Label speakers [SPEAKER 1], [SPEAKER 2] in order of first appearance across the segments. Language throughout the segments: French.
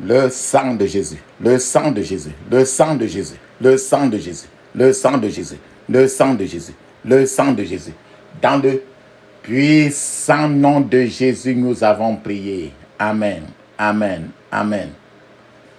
[SPEAKER 1] Le sang de Jésus, le sang de Jésus, le sang de Jésus, le sang de Jésus, le sang de Jésus, le sang de Jésus, le sang de Jésus. Dans le puissant nom de Jésus, nous avons prié. Amen, amen, amen.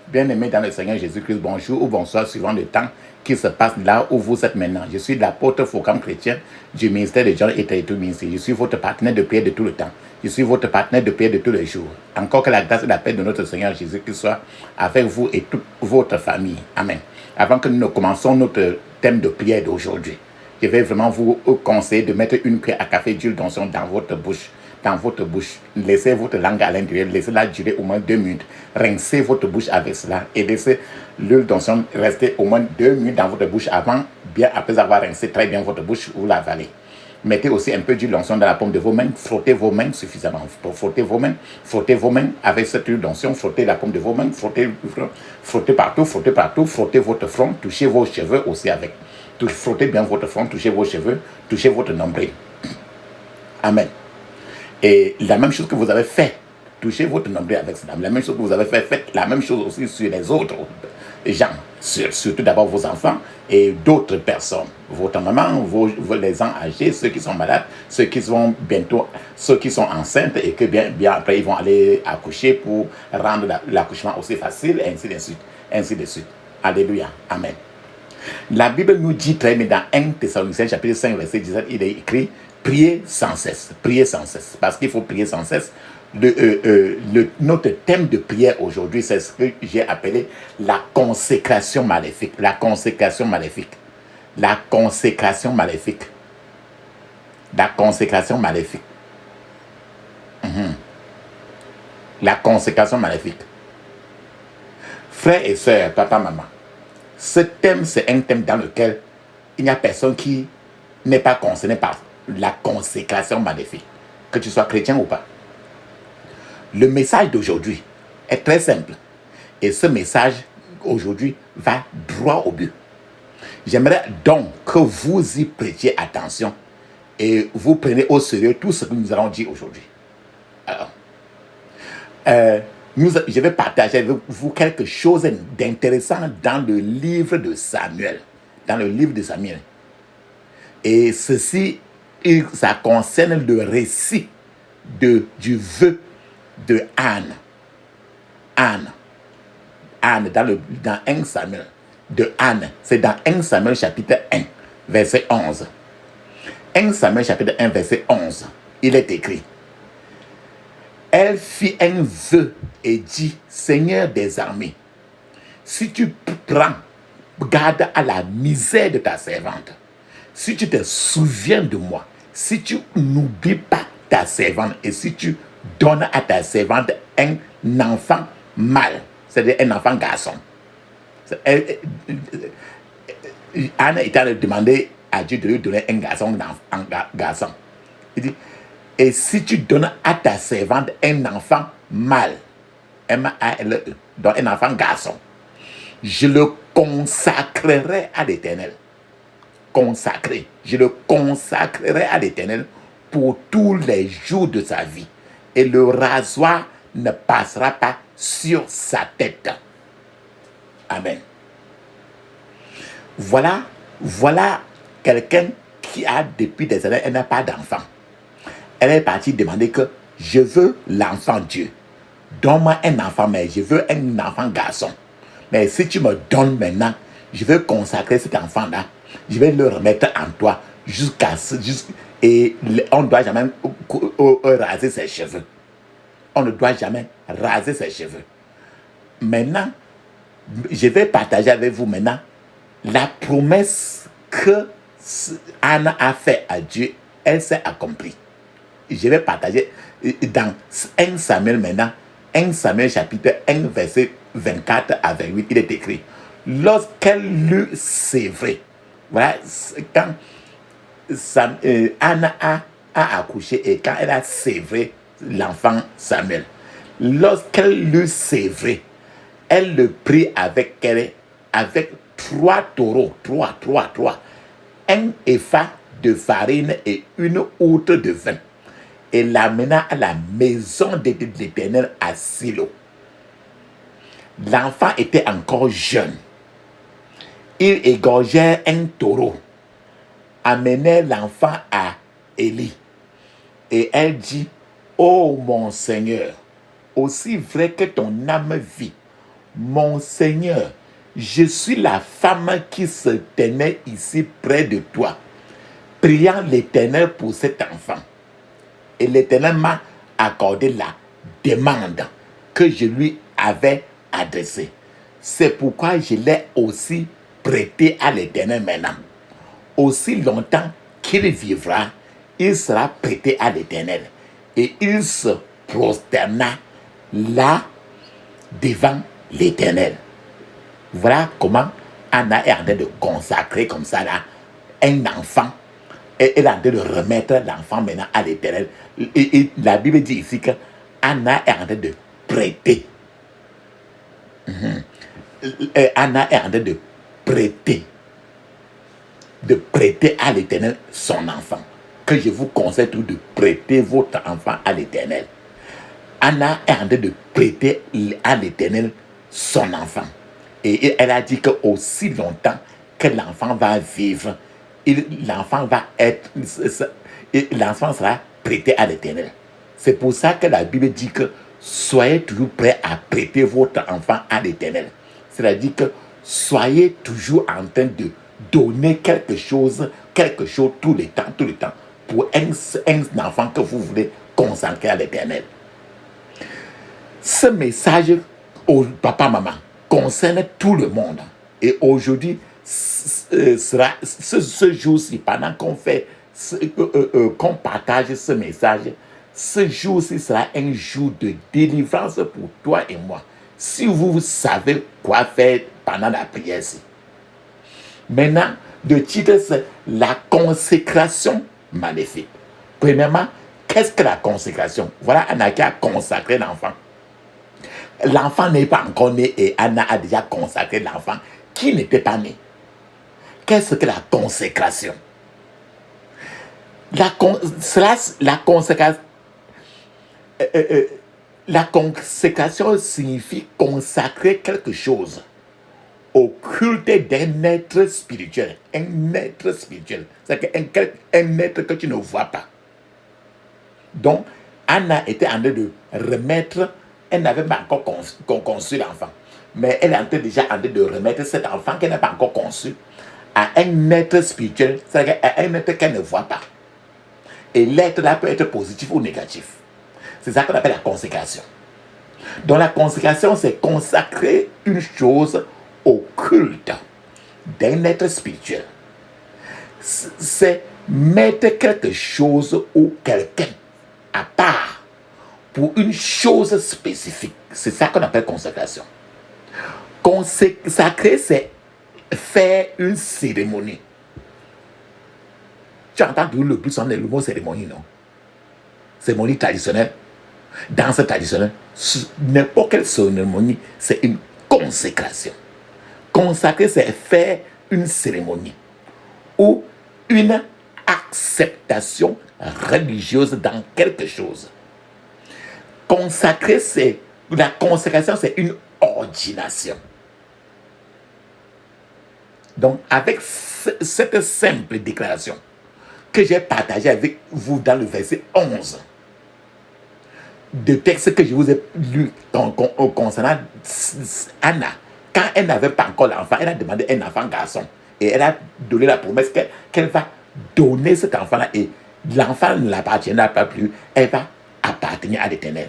[SPEAKER 1] Bien-aimés dans le Seigneur Jésus-Christ, bonjour ou bonsoir, suivant le temps qui se passe là où vous êtes maintenant. Je suis l'apôtre Foucam Chrétien du ministère de John et Territoire Ministry. Je suis votre partenaire de prière de tout le temps. Je suis votre partenaire de prière de tous les jours. Encore que la grâce et la paix de notre Seigneur Jésus-Christ soit avec vous et toute votre famille. Amen. Avant que nous ne commencions notre thème de prière d'aujourd'hui, je vais vraiment vous conseiller de mettre une cuillère à café d'huile d'onction dans votre bouche. Dans votre bouche. Laissez votre langue à l'intérieur, laissez-la durer au moins 2 minutes. Rincez votre bouche avec cela et laissez l'huile d'onction rester au moins 2 minutes dans votre bouche avant, bien après avoir rincé très bien votre bouche, vous l'avalez. Mettez aussi un peu d'huile d'onction dans la paume de vos mains, frottez vos mains suffisamment. Frottez vos mains avec cette huile d'onction, frottez la paume de vos mains, frottez partout, frottez votre front, touchez vos cheveux aussi avec. Frottez bien votre front, touchez vos cheveux, touchez votre nombril. Amen. Et la même chose que vous avez fait, touchez votre nombril avec cela. La même chose que vous avez fait, faites la même chose aussi sur les autres gens, surtout d'abord vos enfants et d'autres personnes. Votre maman, les gens âgés, ceux qui sont malades, ceux qui sont enceintes et que bien après ils vont aller accoucher pour rendre l'accouchement aussi facile, et ainsi de suite. Alléluia. Amen. La Bible nous dit très bien dans 1 Thessaloniciens chapitre 5 verset 17, il est écrit priez sans cesse, parce qu'il faut prier sans cesse. Notre thème de prière aujourd'hui, c'est ce que j'ai appelé la consécration maléfique. La consécration maléfique. La consécration maléfique. La consécration maléfique. La consécration maléfique. Frères et sœurs, papa, maman, ce thème, c'est un thème dans lequel il n'y a personne qui n'est pas concerné par la consécration maléfique, que tu sois chrétien ou pas. Le message d'aujourd'hui est très simple. Et ce message aujourd'hui va droit au but. J'aimerais donc que vous y prêtiez attention et vous prenez au sérieux tout ce que nous allons dire aujourd'hui. Alors, je vais partager avec vous quelque chose d'intéressant dans le livre de Samuel. Dans le livre de Samuel. Et ceci, ça concerne le récit du vœu de Anne. Anne, dans 1 Samuel, de Anne. C'est dans 1 Samuel chapitre 1, verset 11. 1 Samuel chapitre 1, verset 11. Il est écrit. Elle fit un vœu et dit, Seigneur des armées, si tu prends garde à la misère de ta servante, si tu te souviens de moi, si tu n'oublies pas ta servante et si tu donnes à ta servante un enfant mâle, c'est-à-dire un enfant garçon. Anne est allée demander à Dieu de lui donner un garçon. Il dit, et si tu donnes à ta servante un enfant mâle, M-A-L-E, donc un enfant garçon, je le consacrerai à l'Éternel. Consacré. Je le consacrerai à l'Éternel pour tous les jours de sa vie. Et le rasoir ne passera pas sur sa tête. Amen. Voilà quelqu'un qui a depuis des années, elle n'a pas d'enfant. Elle est partie demander que je veux l'enfant Dieu. Donne-moi un enfant, mais je veux un enfant garçon. Mais si tu me donnes maintenant, je vais consacrer cet enfant-là. Je vais le remettre en toi et on ne doit jamais raser ses cheveux. On ne doit jamais raser ses cheveux. Maintenant, je vais partager avec vous maintenant la promesse que Anne a fait à Dieu. Elle s'est accomplie. Je vais partager dans 1 Samuel maintenant, 1 Samuel chapitre 1 verset 24 à 28, il est écrit. Lorsqu'elle l'eut sévré, voilà, quand Anne a accouché et quand elle a sévré l'enfant Samuel, lorsqu'elle l'eut sévré, elle le prit avec 3 taureaux, 3, un épha de farine et une outre de vin, et l'amena à la maison de l'Éternel à Silo. L'enfant était encore jeune. Il égorgeait un taureau, amenait l'enfant à Élie. Et elle dit, ô mon Seigneur, aussi vrai que ton âme vit, mon Seigneur, je suis la femme qui se tenait ici près de toi, priant l'Éternel pour cet enfant. Et l'Éternel m'a accordé la demande que je lui avais adressée. C'est pourquoi je l'ai aussi prêté à l'Éternel maintenant. Aussi longtemps qu'il vivra, il sera prêté à l'Éternel. Et il se prosterna là devant l'Éternel. Voilà comment Anna est en train de consacrer comme ça là un enfant. Et elle est en train de remettre l'enfant maintenant à l'Éternel. Et la Bible dit ici que Anna est en train de prêter. Anna est en train de prêter. De prêter à l'Éternel son enfant. Que je vous conseille tout de prêter votre enfant à l'Éternel. Anna est en train de prêter à l'Éternel son enfant. Et elle a dit que aussi longtemps que l'enfant va vivre, l'enfant sera prêté à l'Éternel. C'est pour ça que la Bible dit que soyez toujours prêts à prêter votre enfant à l'Éternel. C'est-à-dire que soyez toujours en train de donner quelque chose tout le temps, pour un enfant que vous voulez consacrer à l'Éternel. Ce message au papa, maman, concerne tout le monde. Et aujourd'hui, ce jour-ci, pendant qu'on fait, qu'on partage ce message, ce jour-ci sera un jour de délivrance pour toi et moi. Si vous savez quoi faire pendant la prière-ci. Maintenant, le titre, c'est la consécration maléfique. Premièrement, qu'est-ce que la consécration? Voilà Anna qui a consacré l'enfant. L'enfant n'est pas encore né et Anna a déjà consacré l'enfant qui n'était pas né. Qu'est-ce que la consécration? La consécration signifie consacrer quelque chose au culte d'un être spirituel. Un être spirituel. C'est-à-dire un être que tu ne vois pas. Donc, Anna était en train de remettre, elle n'avait pas encore conçu l'enfant, mais elle est déjà en train de remettre cet enfant qu'elle n'a pas encore conçu à un être spirituel, c'est-à-dire à un être qu'elle ne voit pas. Et l'être là peut être positif ou négatif. C'est ça qu'on appelle la consécration. Donc la consécration, c'est consacrer une chose au culte d'un être spirituel. C'est mettre quelque chose ou quelqu'un à part pour une chose spécifique. C'est ça qu'on appelle consécration. Consacrer, c'est faire une cérémonie. Tu entends le plus souvent le mot cérémonie, non? Cérémonie traditionnelle, danse traditionnelle, n'importe quelle cérémonie, c'est une consécration. Consacrer, c'est faire une cérémonie ou une acceptation religieuse dans quelque chose. Consacrer, la consécration, c'est une ordination. Donc, avec cette simple déclaration que j'ai partagée avec vous dans le verset 11, de texte que je vous ai lu concernant Anna, quand elle n'avait pas encore l'enfant, elle a demandé un enfant garçon. Et elle a donné la promesse qu'elle va donner cet enfant-là. Et l'enfant ne l'appartiendra pas plus. Elle va appartenir à l'Éternel.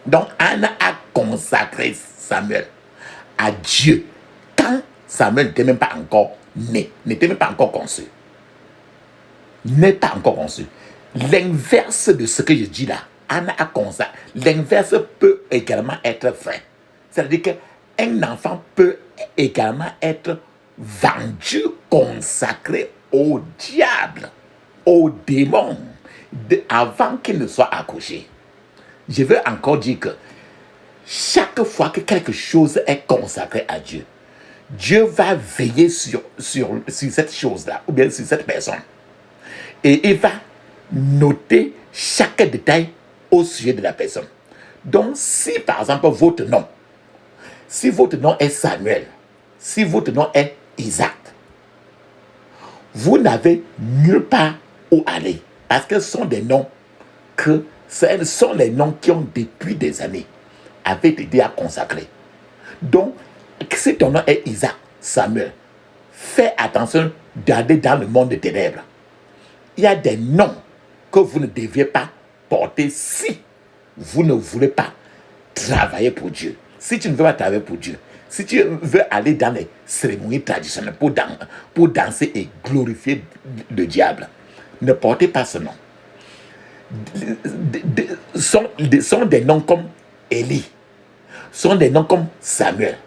[SPEAKER 1] Donc Anna a consacré Samuel à Dieu. Quand Samuel n'était même pas encore né, n'était même pas encore conçu. N'est pas encore conçu. L'inverse de ce que je dis là, Anna a consacré. L'inverse peut également être vrai. C'est-à-dire qu'un enfant peut également être vendu, consacré au diable, au démon, avant qu'il ne soit accouché. Je veux encore dire que chaque fois que quelque chose est consacré à Dieu, Dieu va veiller sur cette chose-là, ou bien sur cette personne. Et il va noter chaque détail au sujet de la personne. Donc, si par exemple votre nom Si votre nom est Samuel, si votre nom est Isaac, vous n'avez nulle part où aller. Parce que ce sont les noms qui ont depuis des années avaient été à consacrer. Donc, si ton nom est Isaac, Samuel, fais attention d'aller dans le monde des ténèbres. Il y a des noms que vous ne devriez pas porter si vous ne voulez pas travailler pour Dieu. Si tu ne veux pas travailler pour Dieu, si tu veux aller dans les cérémonies traditionnelles pour danser et glorifier le diable, ne portez pas ce nom. Sont des noms comme Élie, sont des noms comme Samuel,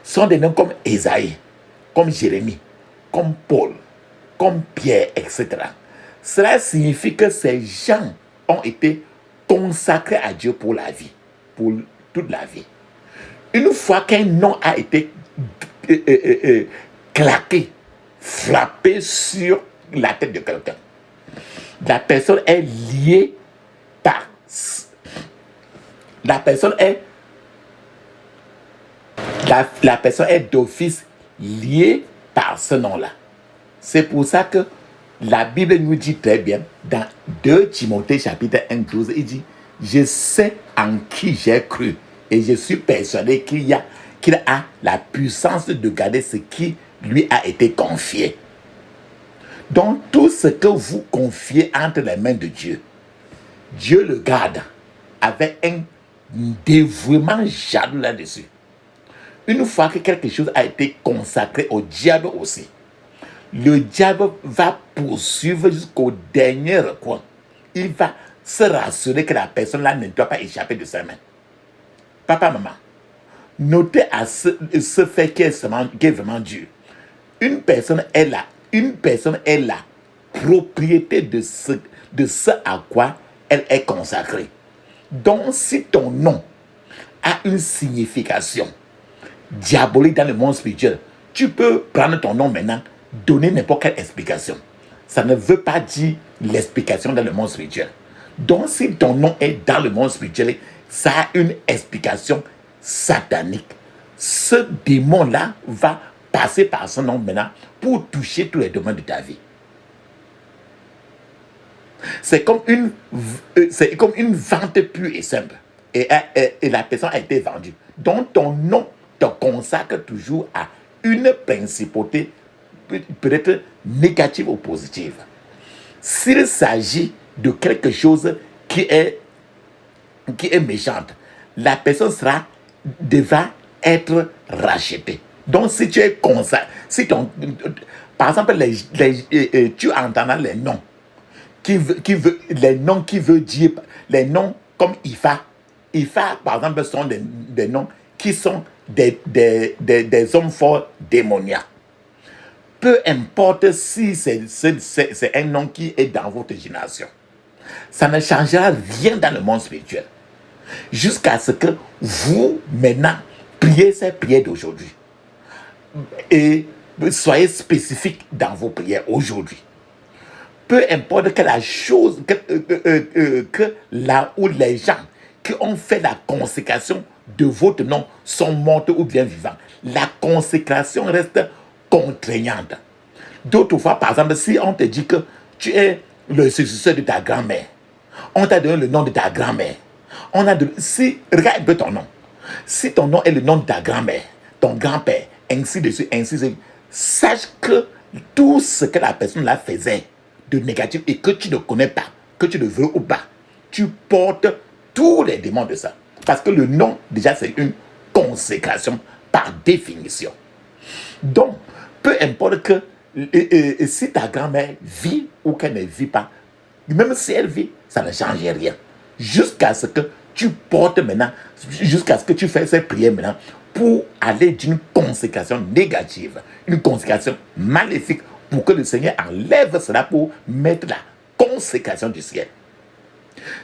[SPEAKER 1] sont des noms comme Ésaïe, comme Jérémie, comme Paul, comme Pierre, etc. Cela signifie que ces gens ont été consacrés à Dieu pour la vie, pour toute la vie. Une fois qu'un nom a été claqué, frappé sur la tête de quelqu'un, la personne est liée par... La personne est d'office liée par ce nom-là. C'est pour ça que la Bible nous dit très bien, dans 2 Timothée chapitre 1, 12, il dit, je sais en qui j'ai cru et je suis persuadé qu'il a la puissance de garder ce qui lui a été confié. Donc tout ce que vous confiez entre les mains de Dieu, Dieu le garde avec un dévouement jaloux là-dessus. Une fois que quelque chose a été consacré au diable aussi, le diable va poursuivre jusqu'au dernier recoin. Il va se rassurer que la personne-là ne doit pas échapper de ses mains. Papa, maman, notez à ce fait qui est vraiment dur. Une personne est la propriété de ce à quoi elle est consacrée. Donc, si ton nom a une signification diabolique dans le monde spirituel, tu peux prendre ton nom maintenant, donner n'importe quelle explication. Ça ne veut pas dire l'explication dans le monde spirituel. Donc, si ton nom est dans le monde spirituel, ça a une explication satanique. Ce démon-là va passer par son nom maintenant pour toucher tous les domaines de ta vie. C'est comme une vente pure et simple. Et la personne a été vendue. Donc, ton nom te consacre toujours à une principauté peut-être négative ou positive. S'il s'agit de quelque chose qui est méchante, la personne devra être rachetée. Donc, si tu es consacré, par exemple, tu entends les noms les noms qui veut dire, les noms comme Ifa. Ifa, par exemple, sont des noms qui sont des hommes forts démoniaques. Peu importe si c'est un nom qui est dans votre génération, ça ne changera rien dans le monde spirituel. Jusqu'à ce que vous, maintenant, priez ces prières d'aujourd'hui. Et soyez spécifique dans vos prières aujourd'hui. Peu importe que la chose, que là où les gens qui ont fait la consécration de votre nom sont morts ou bien vivants, la consécration reste contraignante. D'autres fois, par exemple, si on te dit que tu es le successeur de ta grand-mère, on t'a donné le nom de ta grand-mère, regarde un peu ton nom. Si ton nom est le nom de ta grand-mère, ton grand-père, ainsi de suite, sache que tout ce que la personne là faisait de négatif et que tu ne connais pas, que tu ne veux ou pas, tu portes tous les démons de ça. Parce que le nom, déjà, c'est une consécration par définition. Donc, peu importe que si ta grand-mère vit ou qu'elle ne vit pas, même si elle vit, ça ne change rien. Jusqu'à ce que tu portes maintenant, jusqu'à ce que tu fasses ces prières maintenant pour aller d'une consécration négative, une consécration maléfique, pour que le Seigneur enlève cela pour mettre la consécration du ciel.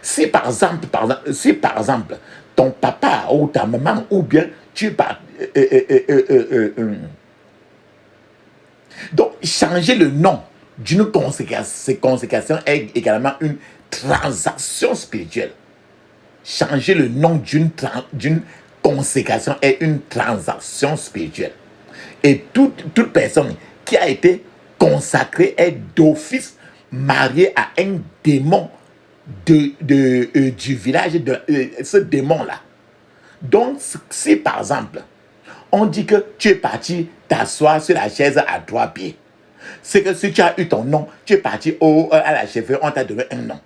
[SPEAKER 1] Si par exemple, ton papa ou ta maman ou bien donc changer le nom d'une consécration est également une transaction spirituelle. Changer le nom d'une consécration est une transaction spirituelle. Et toute personne qui a été consacrée est d'office mariée à un démon du village, ce démon-là. Donc, si par exemple, on dit que tu es parti t'asseoir sur la chaise à 3 pieds, c'est que si tu as eu ton nom, tu es parti à la chefferie, on t'a donné un nom.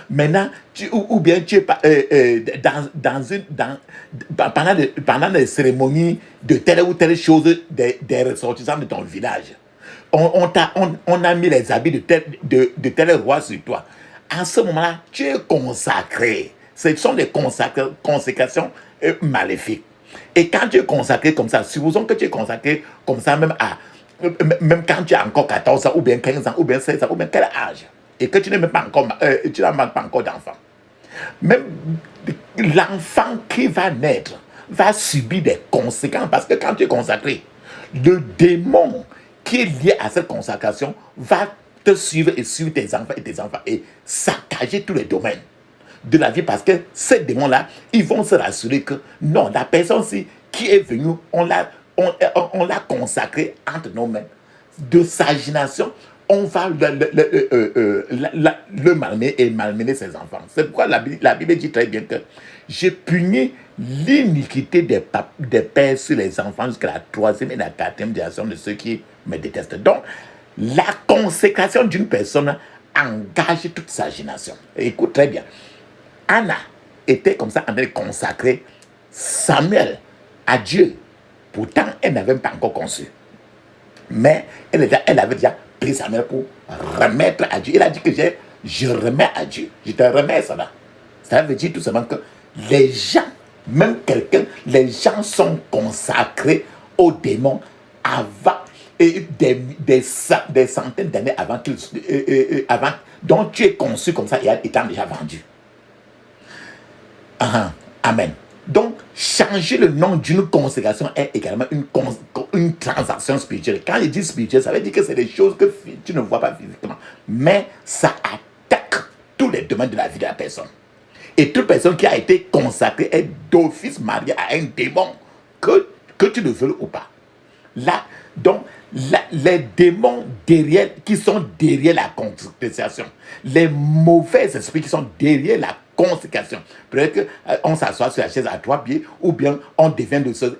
[SPEAKER 1] Maintenant, ou bien tu es pendant les cérémonies de telle ou telle chose des ressortissants de ton village, on a mis les habits de tel roi sur toi. En ce moment-là, tu es consacré. Ce sont des consécrations maléfiques. Et quand tu es consacré comme ça, supposons que tu es consacré comme ça même quand tu as encore 14 ans, ou bien 15 ans, ou bien 16 ans, ou bien quel âge, et que tu n'as même pas encore, pas encore d'enfant. Même l'enfant qui va naître va subir des conséquences, parce que quand tu es consacré, le démon qui est lié à cette consacration va te suivre et suivre tes enfants et saccager tous les domaines de la vie, parce que ces démons-là, ils vont se rassurer que non, la personne qui est venue, on l'a consacré entre nos mains. De sa génération, on va le malmener et malmener ses enfants. C'est pourquoi la Bible dit très bien que j'ai puni l'iniquité des pères sur les enfants jusqu'à la 3e et la 4e génération de ceux qui me détestent. Donc, la consécration d'une personne engage toute sa génération. Et écoute très bien. Anna était comme ça en train de consacrer Samuel à Dieu. Pourtant, elle n'avait pas encore conçu. Mais elle avait déjà pris Samuel pour remettre à Dieu. Elle a dit que je remets à Dieu. Je te remets ça là. Ça veut dire tout simplement que les gens, même les gens sont consacrés aux démons avant, et des centaines d'années avant, dont tu es conçu comme ça et étant déjà vendu. Amen. Donc, changer le nom d'une consécration est également une transaction spirituelle. Quand il dit spirituel, ça veut dire que c'est des choses que tu ne vois pas physiquement. Mais ça attaque tous les domaines de la vie de la personne. Et toute personne qui a été consacrée est d'office mariée à un démon, que tu le veuilles ou pas. Les démons qui sont derrière la consécration, les mauvais esprits qui sont derrière la consécration. Peut-être qu'on s'assoit sur la chaise à 3 pieds, ou bien on devient de ce.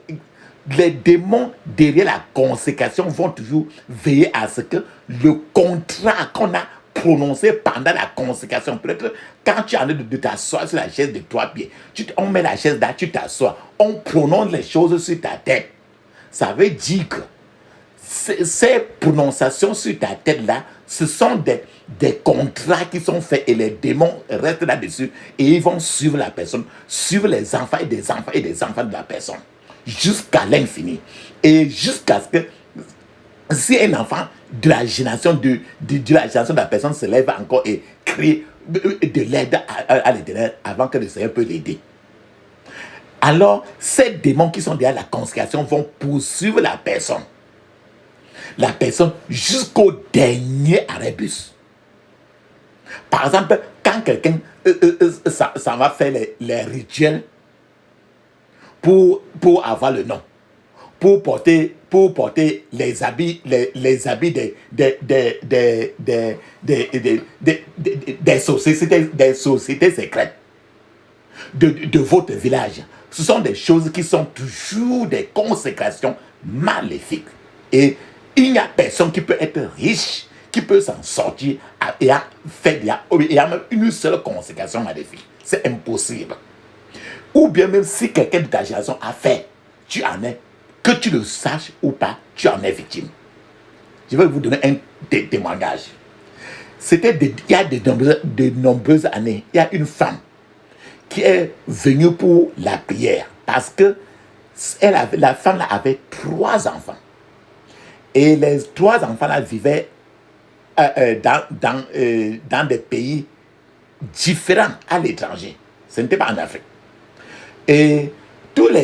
[SPEAKER 1] Les démons derrière la consécration vont toujours veiller à ce que le contrat qu'on a prononcé pendant la consécration, peut-être quand tu es en train de t'asseoir sur la chaise de 3 pieds, on met la chaise là, tu t'assois, on prononce les choses sur ta tête. Ça veut dire que ces prononciations sur ta tête-là, ce sont des contrats qui sont faits et les démons restent là-dessus et ils vont suivre la personne, suivre les enfants et des enfants et des enfants de la personne jusqu'à l'infini. Et jusqu'à ce que si un enfant de la génération de la personne se lève encore et crie de l'aide à l'Éternel avant que le Seigneur peut l'aider. Alors, ces démons qui sont derrière la consécration vont poursuivre la personne jusqu'au dernier arrêt bus. Par exemple, quand quelqu'un ça va faire les rituels pour avoir le nom, pour porter les habits des sociétés secrètes de votre village. Ce sont des choses qui sont toujours des consécrations maléfiques. Et il n'y a personne qui peut être riche, qui peut s'en sortir ayant même une seule consécration maléfique. C'est impossible. Ou bien même si quelqu'un de ta génération a fait, tu en es, que tu le saches ou pas, tu en es victime. Je vais vous donner un témoignage. Il y a de nombreuses années, il y a une femme qui est venue pour la prière parce que la femme là avait 3 enfants. Et les 3 enfants-là vivaient dans des pays différents à l'étranger. Ce n'était pas en Afrique. Et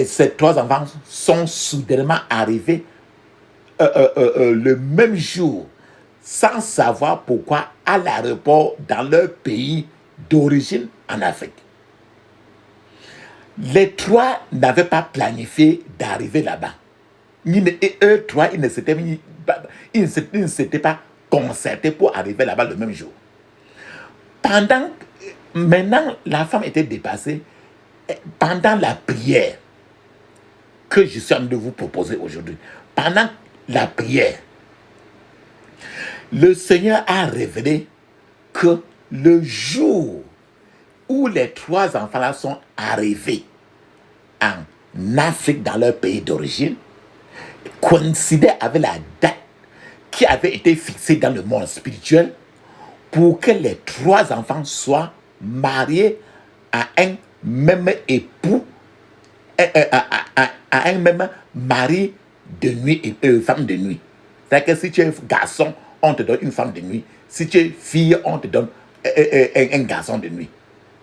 [SPEAKER 1] ces 3 enfants sont soudainement arrivés le même jour, sans savoir pourquoi, à l'aéroport dans leur pays d'origine en Afrique. Les trois n'avaient pas planifié d'arriver là-bas. Et eux trois, ils ne s'étaient pas concertés pour arriver là-bas le même jour. Maintenant, la femme était dépassée. Pendant la prière que je suis en train de vous proposer aujourd'hui, pendant la prière, le Seigneur a révélé que le jour où les trois enfants-là sont arrivés en Afrique, dans leur pays d'origine, coïncidait avec la date qui avait été fixée dans le monde spirituel pour que les trois enfants soient mariés à un même époux, à un même mari de nuit et femme de nuit. C'est-à-dire que si tu es garçon, on te donne une femme de nuit. Si tu es fille, on te donne un garçon de nuit.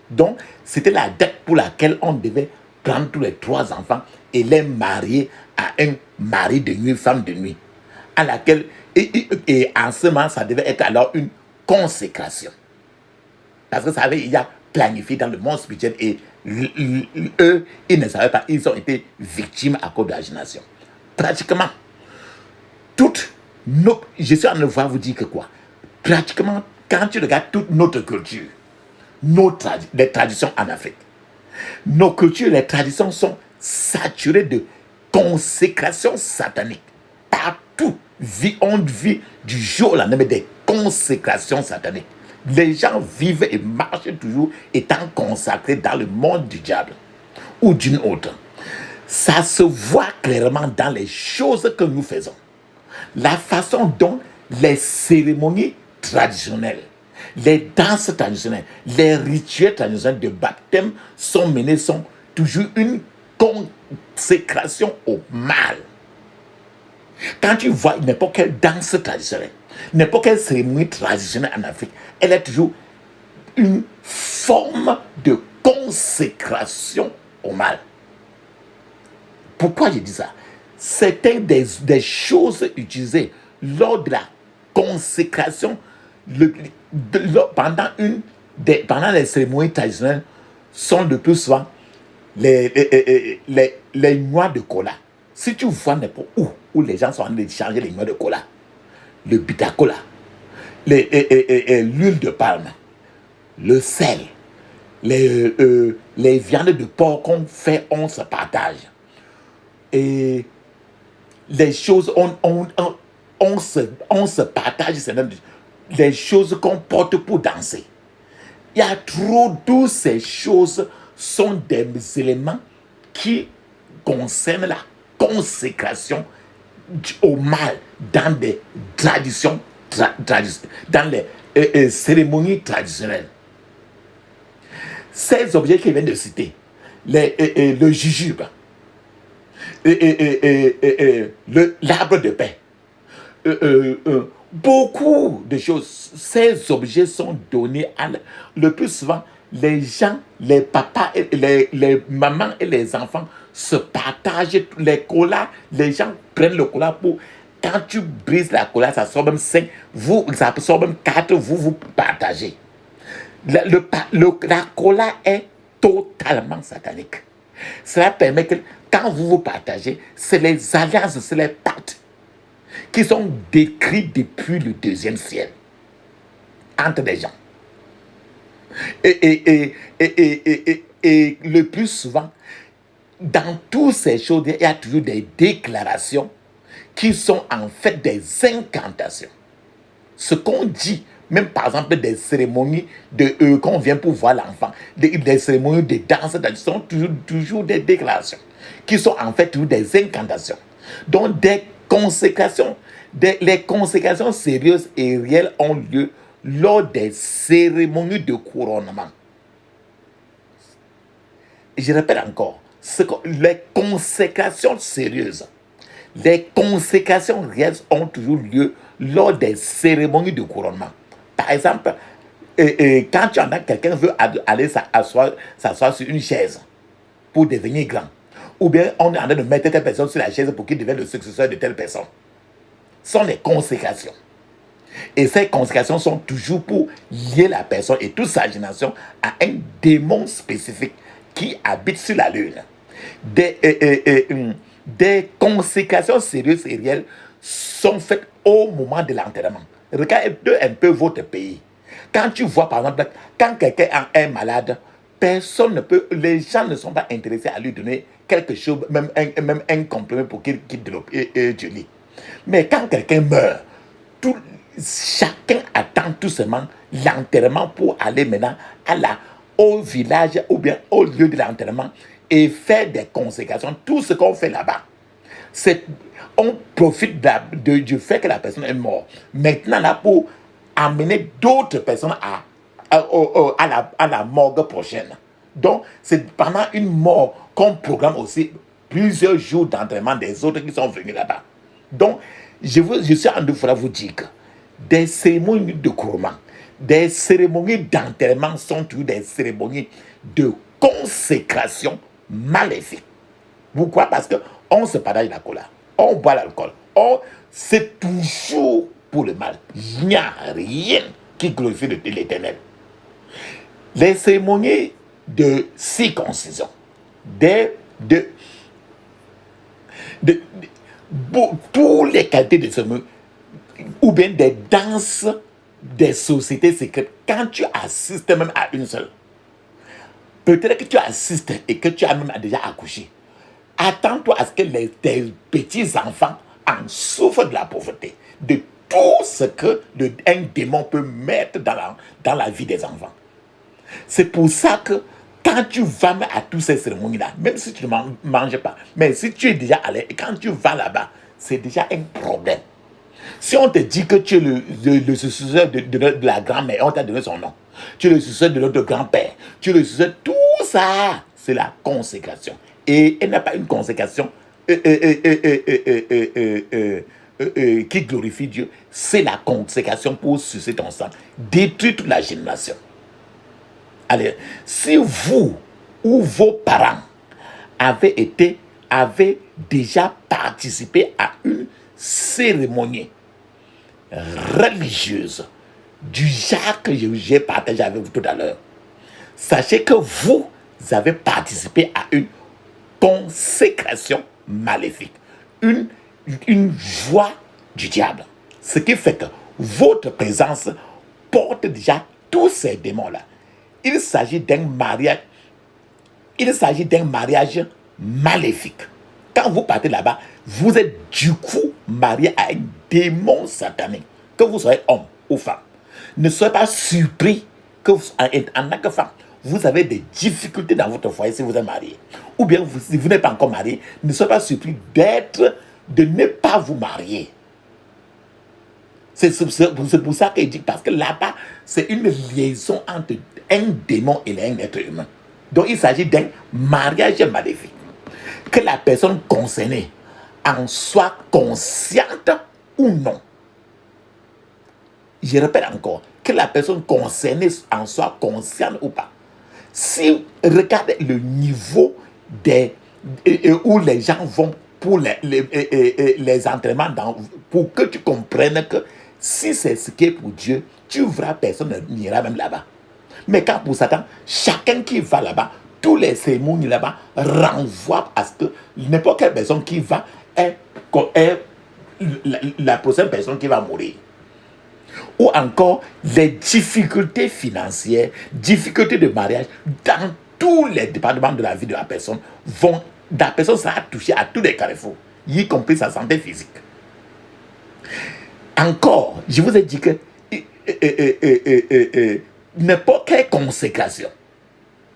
[SPEAKER 1] Donc, c'était la date pour laquelle on devait prendre tous les trois enfants et les marier à un mari de nuit, femme de nuit. À laquelle, et en ce moment, ça devait être alors une consécration. Parce que ça avait déjà planifié dans le monde spirituel et eux, ils ne savaient pas, ils ont été victimes à cause de la génération. Pratiquement, je suis en train de vous dire que quoi? Pratiquement, quand tu regardes toute notre culture, les traditions en Afrique, nos cultures, les traditions sont saturées de consécration satanique. Partout, on vit du jour au lendemain des consécrations sataniques. Les gens vivent et marchent toujours étant consacrés dans le monde du diable ou d'une autre. Ça se voit clairement dans les choses que nous faisons. La façon dont les cérémonies traditionnelles, les danses traditionnelles, les rituels traditionnels de baptême sont menés, sont toujours une consécration au mal. Quand tu vois n'importe quelle danse traditionnelle, n'importe quelle cérémonie traditionnelle en Afrique, elle est toujours une forme de consécration au mal. Pourquoi je dis ça? C'était des choses utilisées lors de la consécration pendant les cérémonies traditionnelles sont le plus souvent les noix de cola. Si tu vois n'importe où les gens sont en train de changer les noix de cola, le bitacola, l'huile de palme, le sel, les viandes de porc qu'on fait, on se partage. Et les choses, on se partage, c'est même les choses qu'on porte pour danser. Il y a trop, toutes ces choses sont des éléments qui concernent la consécration au mal dans des traditions, dans les cérémonies traditionnelles. Ces objets que je viens de citer, le jujube, l'arbre de paix, beaucoup de choses, ces objets sont donnés le plus souvent, les gens, les papas, les mamans et les enfants se partagent les colas. Les gens prennent le cola pour, quand tu brises la cola, ça sort même 5, ça sort même 4, vous partagez. La cola est totalement satanique. Cela permet que quand vous partagez, c'est les alliances, c'est les pactes qui sont décrits depuis le 2e ciel entre les gens. Et le plus souvent, dans toutes ces choses, il y a toujours des déclarations qui sont en fait des incantations. Ce qu'on dit, même par exemple des cérémonies qu'on vient pour voir l'enfant, des cérémonies de danse, sont toujours des déclarations qui sont en fait toujours des incantations. Donc des consécrations, les consécrations sérieuses et réelles ont lieu lors des cérémonies de couronnement. Je répète encore, les consécrations sérieuses, les consécrations réelles ont toujours lieu lors des cérémonies de couronnement. Par exemple, quand tu entends quelqu'un veut aller s'asseoir sur une chaise pour devenir grand, ou bien on est en train de mettre telle personne sur la chaise pour qu'il devienne le successeur de telle personne, ce sont les consécrations. Et ces consécrations sont toujours pour lier la personne et toute sa génération à un démon spécifique qui habite sur la lune. Des consécrations sérieuses et réelles sont faites au moment de l'enterrement. Regardez un peu votre pays. Quand tu vois, par exemple, quand quelqu'un est malade, personne ne peut, les gens ne sont pas intéressés à lui donner quelque chose, même un complément pour qu'il quitte du lit. Mais quand quelqu'un meurt, chacun attend tout simplement l'enterrement pour aller maintenant au village ou bien au lieu de l'enterrement et faire des consécrations. Tout ce qu'on fait là-bas, on profite du fait que la personne est morte. Maintenant, là, pour amener d'autres personnes à la morgue prochaine. Donc, c'est pendant une mort qu'on programme aussi plusieurs jours d'entraînement des autres qui sont venus là-bas. Donc, je suis en train de vous dire que des cérémonies de couronnement, des cérémonies d'enterrement sont toujours des cérémonies de consécration maléfique. Pourquoi? Parce qu'on se partage la cola, on boit l'alcool, c'est toujours pour le mal. Il n'y a rien qui glorifie l'Éternel. Les cérémonies de circoncision, toutes les qualités de cérémonies, ou bien des danses des sociétés secrètes, quand tu assistes même à une seule, peut-être que tu assistes et que tu as même déjà accouché, attends-toi à ce que tes petits-enfants en souffrent de la pauvreté, de tout ce que un démon peut mettre dans la vie des enfants. C'est pour ça que quand tu vas à toutes ces cérémonies-là, même si tu ne manges pas, mais si tu es déjà allé, et quand tu vas là-bas, c'est déjà un problème. Si on te dit que tu es le successeur de la grand-mère, on t'a donné son nom. Tu es le successeur de notre grand-père. Tu es le successeur, tout ça, c'est la consécration. Et elle n'a pas une consécration qui glorifie Dieu. C'est la consécration pour sucer ton sang. Détruire toute la génération. Allez, si vous ou vos parents avez déjà participé à une cérémonie religieuse du genre que j'ai partagé avec vous tout à l'heure, sachez que vous avez participé à une consécration maléfique, une voie du diable. Ce qui fait que votre présence porte déjà tous ces démons-là. Il s'agit d'un mariage maléfique. Quand vous partez là-bas, vous êtes du coup marié à un démon satanique, que vous soyez homme ou femme. Ne soyez pas surpris que en tant que femme, vous avez des difficultés dans votre foyer si vous êtes marié. Ou bien si vous n'êtes pas encore marié, ne soyez pas surpris de ne pas vous marier. C'est pour ça qu'il dit, parce que là-bas, c'est une liaison entre un démon et un être humain. Donc il s'agit d'un mariage maléfique. Que la personne concernée en soit consciente ou non. Je répète encore, que la personne concernée en soit consciente ou pas. Si regardez le niveau où les gens vont pour les entraînements, pour que tu comprennes que si c'est ce qui est pour Dieu, tu verras personne n'ira même là-bas. Mais quand pour Satan, chacun qui va là-bas, tous les cérémonies là-bas renvoient à ce que n'importe quelle personne qui va est la prochaine personne qui va mourir. Ou encore les difficultés financières, difficultés de mariage, dans tous les départements de la vie de la personne, la personne sera touchée à tous les carrefours, y compris sa santé physique. Encore, je vous ai dit que n'importe quelle consécration,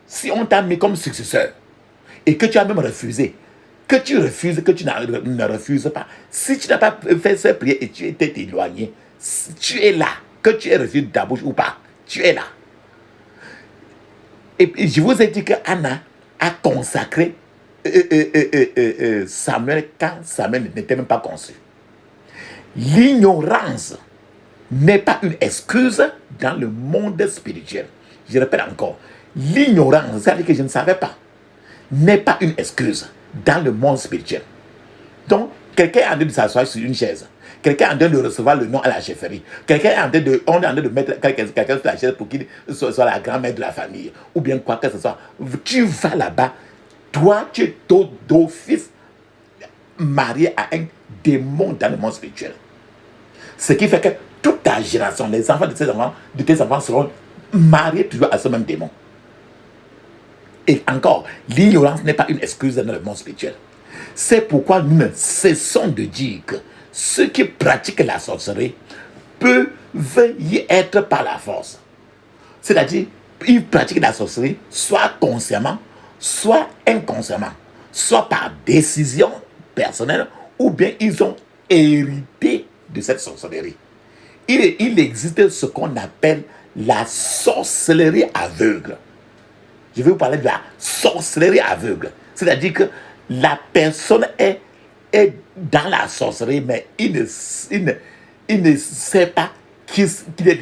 [SPEAKER 1] si on t'a mis comme successeur et que tu as même refusé, que tu refuses, que tu ne refuses pas, si tu n'as pas fait cette prière et tu étais éloigné, tu es là, que tu aies refusé de ta bouche ou pas, tu es là. Et je vous ai dit que Anna a consacré Samuel quand Samuel n'était même pas conçu. L'ignorance n'est pas une excuse dans le monde spirituel. Je répète encore, l'ignorance, c'est-à-dire que je ne savais pas, n'est pas une excuse dans le monde spirituel. Donc, Quelqu'un est en train de s'asseoir sur une chaise. Quelqu'un est en train de recevoir le nom à la chefferie. Quelqu'un est en train de, on est en train de mettre quelqu'un sur la chaise pour qu'il soit la grand-mère de la famille. Ou bien quoi que ce soit. Tu vas là-bas. Toi, tu es d'office marié à un démon dans le monde spirituel. Ce qui fait que toute ta génération, les enfants de tes enfants seront mariés toujours à ce même démon. Et encore, l'ignorance n'est pas une excuse dans le monde spirituel. C'est pourquoi nous ne cessons de dire que ceux qui pratiquent la sorcellerie peuvent y être par la force. C'est-à-dire, ils pratiquent la sorcellerie soit consciemment, soit inconsciemment, soit par décision personnelle, ou bien ils ont hérité de cette sorcellerie. Il existe ce qu'on appelle la sorcellerie aveugle. Je vais vous parler de la sorcellerie aveugle. C'est-à-dire que la personne est dans la sorcellerie, mais il ne sait pas qu'il est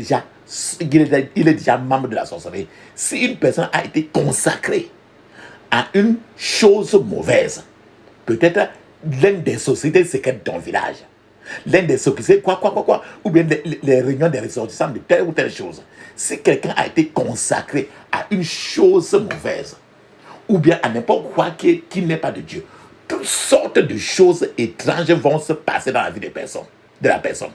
[SPEAKER 1] déjà membre de la sorcellerie. Si une personne a été consacrée à une chose mauvaise, peut-être l'un des sociétés secrètes d'un village, l'un des sociétés, ou bien les réunions des ressortissants de telle ou telle chose. Si quelqu'un a été consacré à une chose mauvaise, ou bien à n'importe quoi qui n'est pas de Dieu, toutes sortes de choses étranges vont se passer dans la vie de la personne.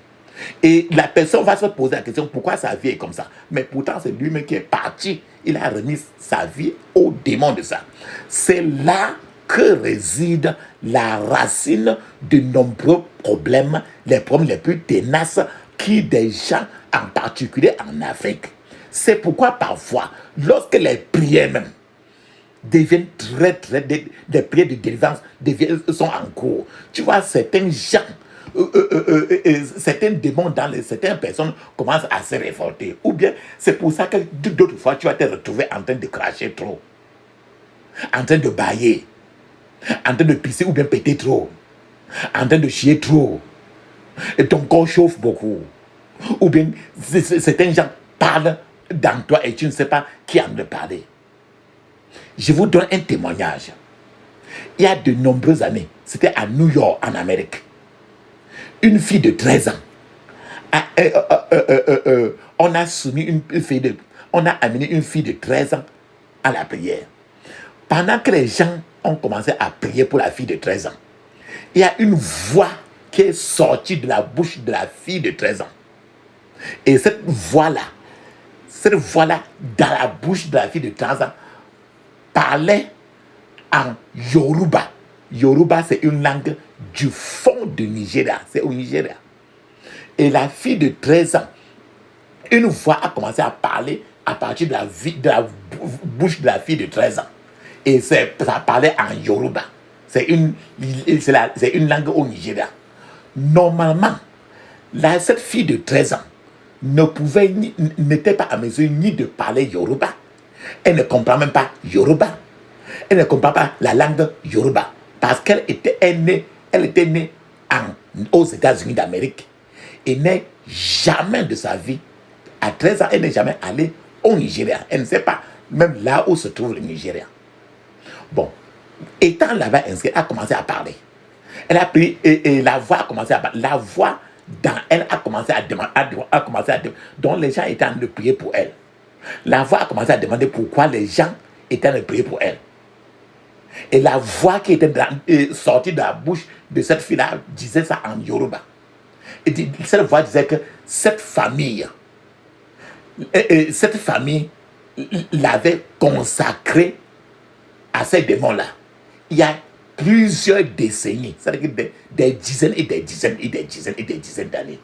[SPEAKER 1] Et la personne va se poser la question, pourquoi sa vie est comme ça? Mais pourtant, c'est lui-même qui est parti. Il a remis sa vie au démon de ça. C'est là que réside la racine de nombreux problèmes, les problèmes les plus ténaces qui des gens, en particulier en Afrique. C'est pourquoi parfois, lorsque les prières même deviennent des prières de délivrance sont en cours. Tu vois, certains gens, certains démons dans certaines personnes commencent à se révolter. Ou bien, c'est pour ça que d'autres fois, tu vas te retrouver en train de cracher trop, en train de bailler, en train de pisser ou bien péter trop, en train de chier trop, et ton corps chauffe beaucoup. Ou bien, certains gens parlent dans toi et tu ne sais pas qui en de parler. Je vous donne un témoignage. Il y a de nombreuses années, c'était à New York, en Amérique. Une fille de 13 ans, on a amené une fille de 13 ans à la prière. Pendant que les gens ont commencé à prier pour la fille de 13 ans, il y a une voix qui est sortie de la bouche de la fille de 13 ans. Et cette voix-là, dans la bouche de la fille de 13 ans, parlait en Yoruba. Yoruba, c'est une langue du fond du Nigeria. C'est au Nigeria. Et la fille de 13 ans, une voix a commencé à parler à partir de la bouche de la fille de 13 ans. Et ça parlait en Yoruba. C'est une langue au Nigeria. Normalement, cette fille de 13 ans n'était pas à mesure ni de parler Yoruba. Elle ne comprend même pas Yoruba. Elle ne comprend pas la langue Yoruba. Parce qu'elle était née aux États-Unis d'Amérique. Et n'est jamais de sa vie, à 13 ans, elle n'est jamais allée au Nigeria. Elle ne sait pas même là où se trouve le Nigeria. Bon, étant là-bas inscrite, elle a commencé à parler. Elle a pris, et la voix a commencé à parler. La voix dans elle a commencé à demander, donc les gens étaient en train de prier pour elle. La voix a commencé à demander pourquoi les gens étaient en train de prier pour elle. Et la voix qui était sortie de la bouche de cette fille-là disait ça en Yoruba. Et cette voix disait que cette famille l'avait consacrée à ces démons-là. Il y a plusieurs décennies, c'est-à-dire des dizaines et des dizaines et des dizaines et des dizaines d'années.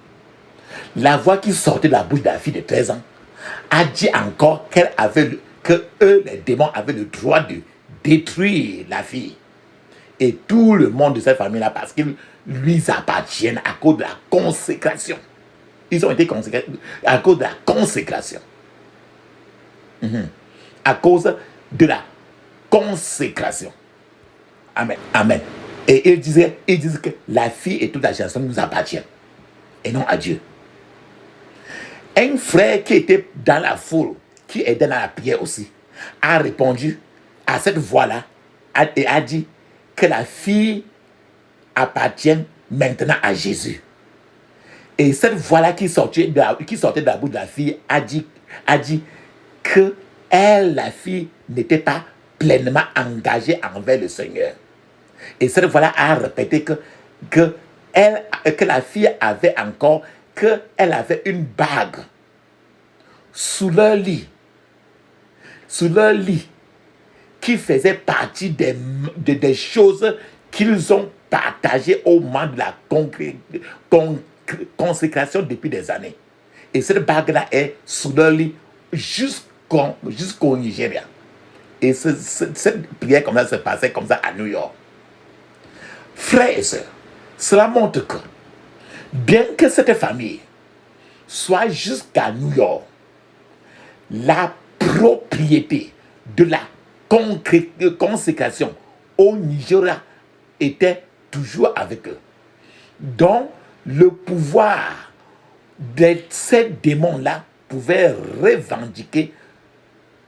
[SPEAKER 1] La voix qui sortait de la bouche de la fille de 13 ans a dit encore que eux, les démons, avaient le droit de détruire la fille. Et tout le monde de cette famille-là, parce qu'ils lui appartiennent à cause de la consécration. Ils ont été consécrés à cause de la consécration. À cause de la consécration. Amen. Amen. Et ils disent que la fille et toute la génération nous appartiennent. Et non à Dieu. Un frère qui était dans la foule, qui était dans la prière aussi, a répondu à cette voix-là et a dit que la fille appartient maintenant à Jésus. Et cette voix-là qui sortait de la bouche de la fille a dit que elle, la fille, n'était pas pleinement engagée envers le Seigneur. Et cette voix-là a répété que la fille avait qu'elle avait une bague sous leur lit, qui faisait partie des choses qu'ils ont partagées au moment de la consécration depuis des années. Et cette bague-là est sous leur lit jusqu'au Nigeria. Et cette prière comme ça se passait comme ça à New York. Frères et sœurs, cela montre que bien que cette famille soit jusqu'à New York, la propriété de la consécration au Nigeria était toujours avec eux. Donc, le pouvoir de ces démons-là pouvait revendiquer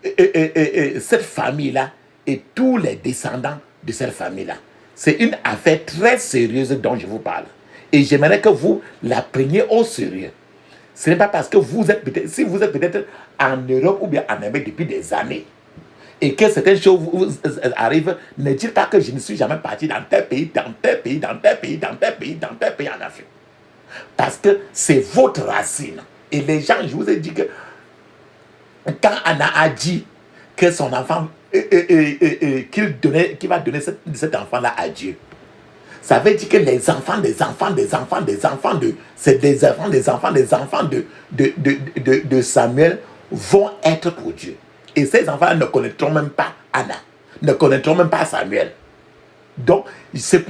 [SPEAKER 1] cette famille-là et tous les descendants de cette famille-là. C'est une affaire très sérieuse dont je vous parle. Et j'aimerais que vous la preniez au sérieux. Ce n'est pas parce que si vous êtes peut-être en Europe ou bien en Amérique depuis des années, et que certaines choses vous arrivent, ne dites pas que je ne suis jamais parti dans tel pays, dans tel pays, dans tel pays, dans tel pays, dans tel pays en Afrique. Parce que c'est votre racine. Et les gens, je vous ai dit que quand Anna a dit que son enfant, qu'il va donner cet enfant-là à Dieu, ça veut dire que les enfants de Samuel vont être pour Dieu. Et ces enfants ne connaîtront même pas Anna, ne connaîtront même pas Samuel. Donc, c'est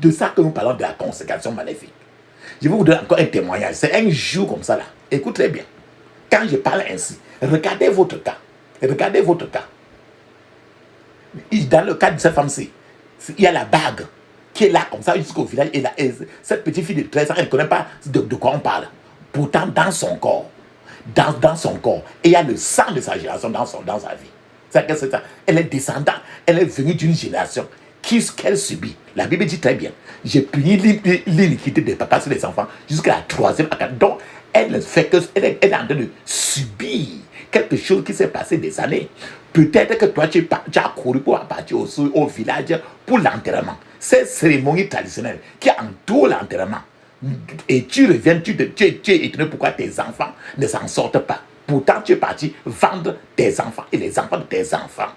[SPEAKER 1] de ça que nous parlons de la consécration maléfique. Je vais vous donner encore un témoignage. C'est un jour comme ça là. Écoutez bien. Quand je parle ainsi, regardez votre cas. Regardez votre cas. Dans le cas de cette femme-ci, il y a la bague qui est là comme ça jusqu'au village. Et cette petite fille de 13 ans, elle ne connaît pas de quoi on parle. Pourtant, dans son corps, dans son corps, et il y a le sang de sa génération dans sa vie. C'est ça. Elle est descendante, elle est venue d'une génération qu'elle subit. La Bible dit très bien, j'ai puni l'iniquité des papas sur les enfants jusqu'à la 3e. Donc, elle est en train de subir quelque chose qui s'est passé des années. Peut-être que toi, tu as couru pour partir au village pour l'enterrement. Ces cérémonies traditionnelles qui entourent l'enterrement. Et tu reviens, tu es étonné pourquoi tes enfants ne s'en sortent pas. Pourtant, tu es parti vendre tes enfants et les enfants de tes enfants.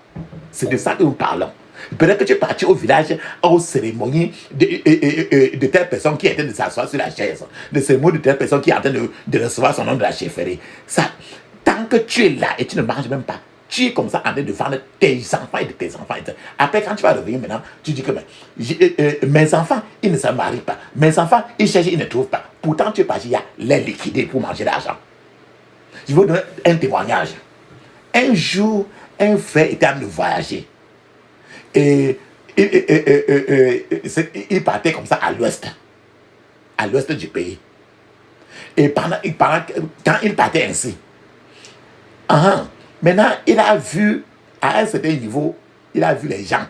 [SPEAKER 1] C'est de ça que nous parlons. Peut-être que tu es parti au village, aux cérémonies de telle personne qui est en train de s'asseoir sur la chaise, de cérémonies de telle personne qui est en train de recevoir son nom de la chefferie. Ça, tant que tu es là et tu ne manges même pas, tu es comme ça en train de vendre tes enfants et de tes enfants. Après, quand tu vas revenir maintenant, tu dis que mes enfants, ils ne se marient pas. Mes enfants, ils cherchent, ils ne trouvent pas. Pourtant, tu es parti, les liquider pour manger l'argent. Je vais vous donner un témoignage. Un jour, un frère était en train de voyager. Et il partait comme ça à l'ouest du pays. Et quand il partait ainsi, maintenant il a vu, à un certain niveau, il a vu les gens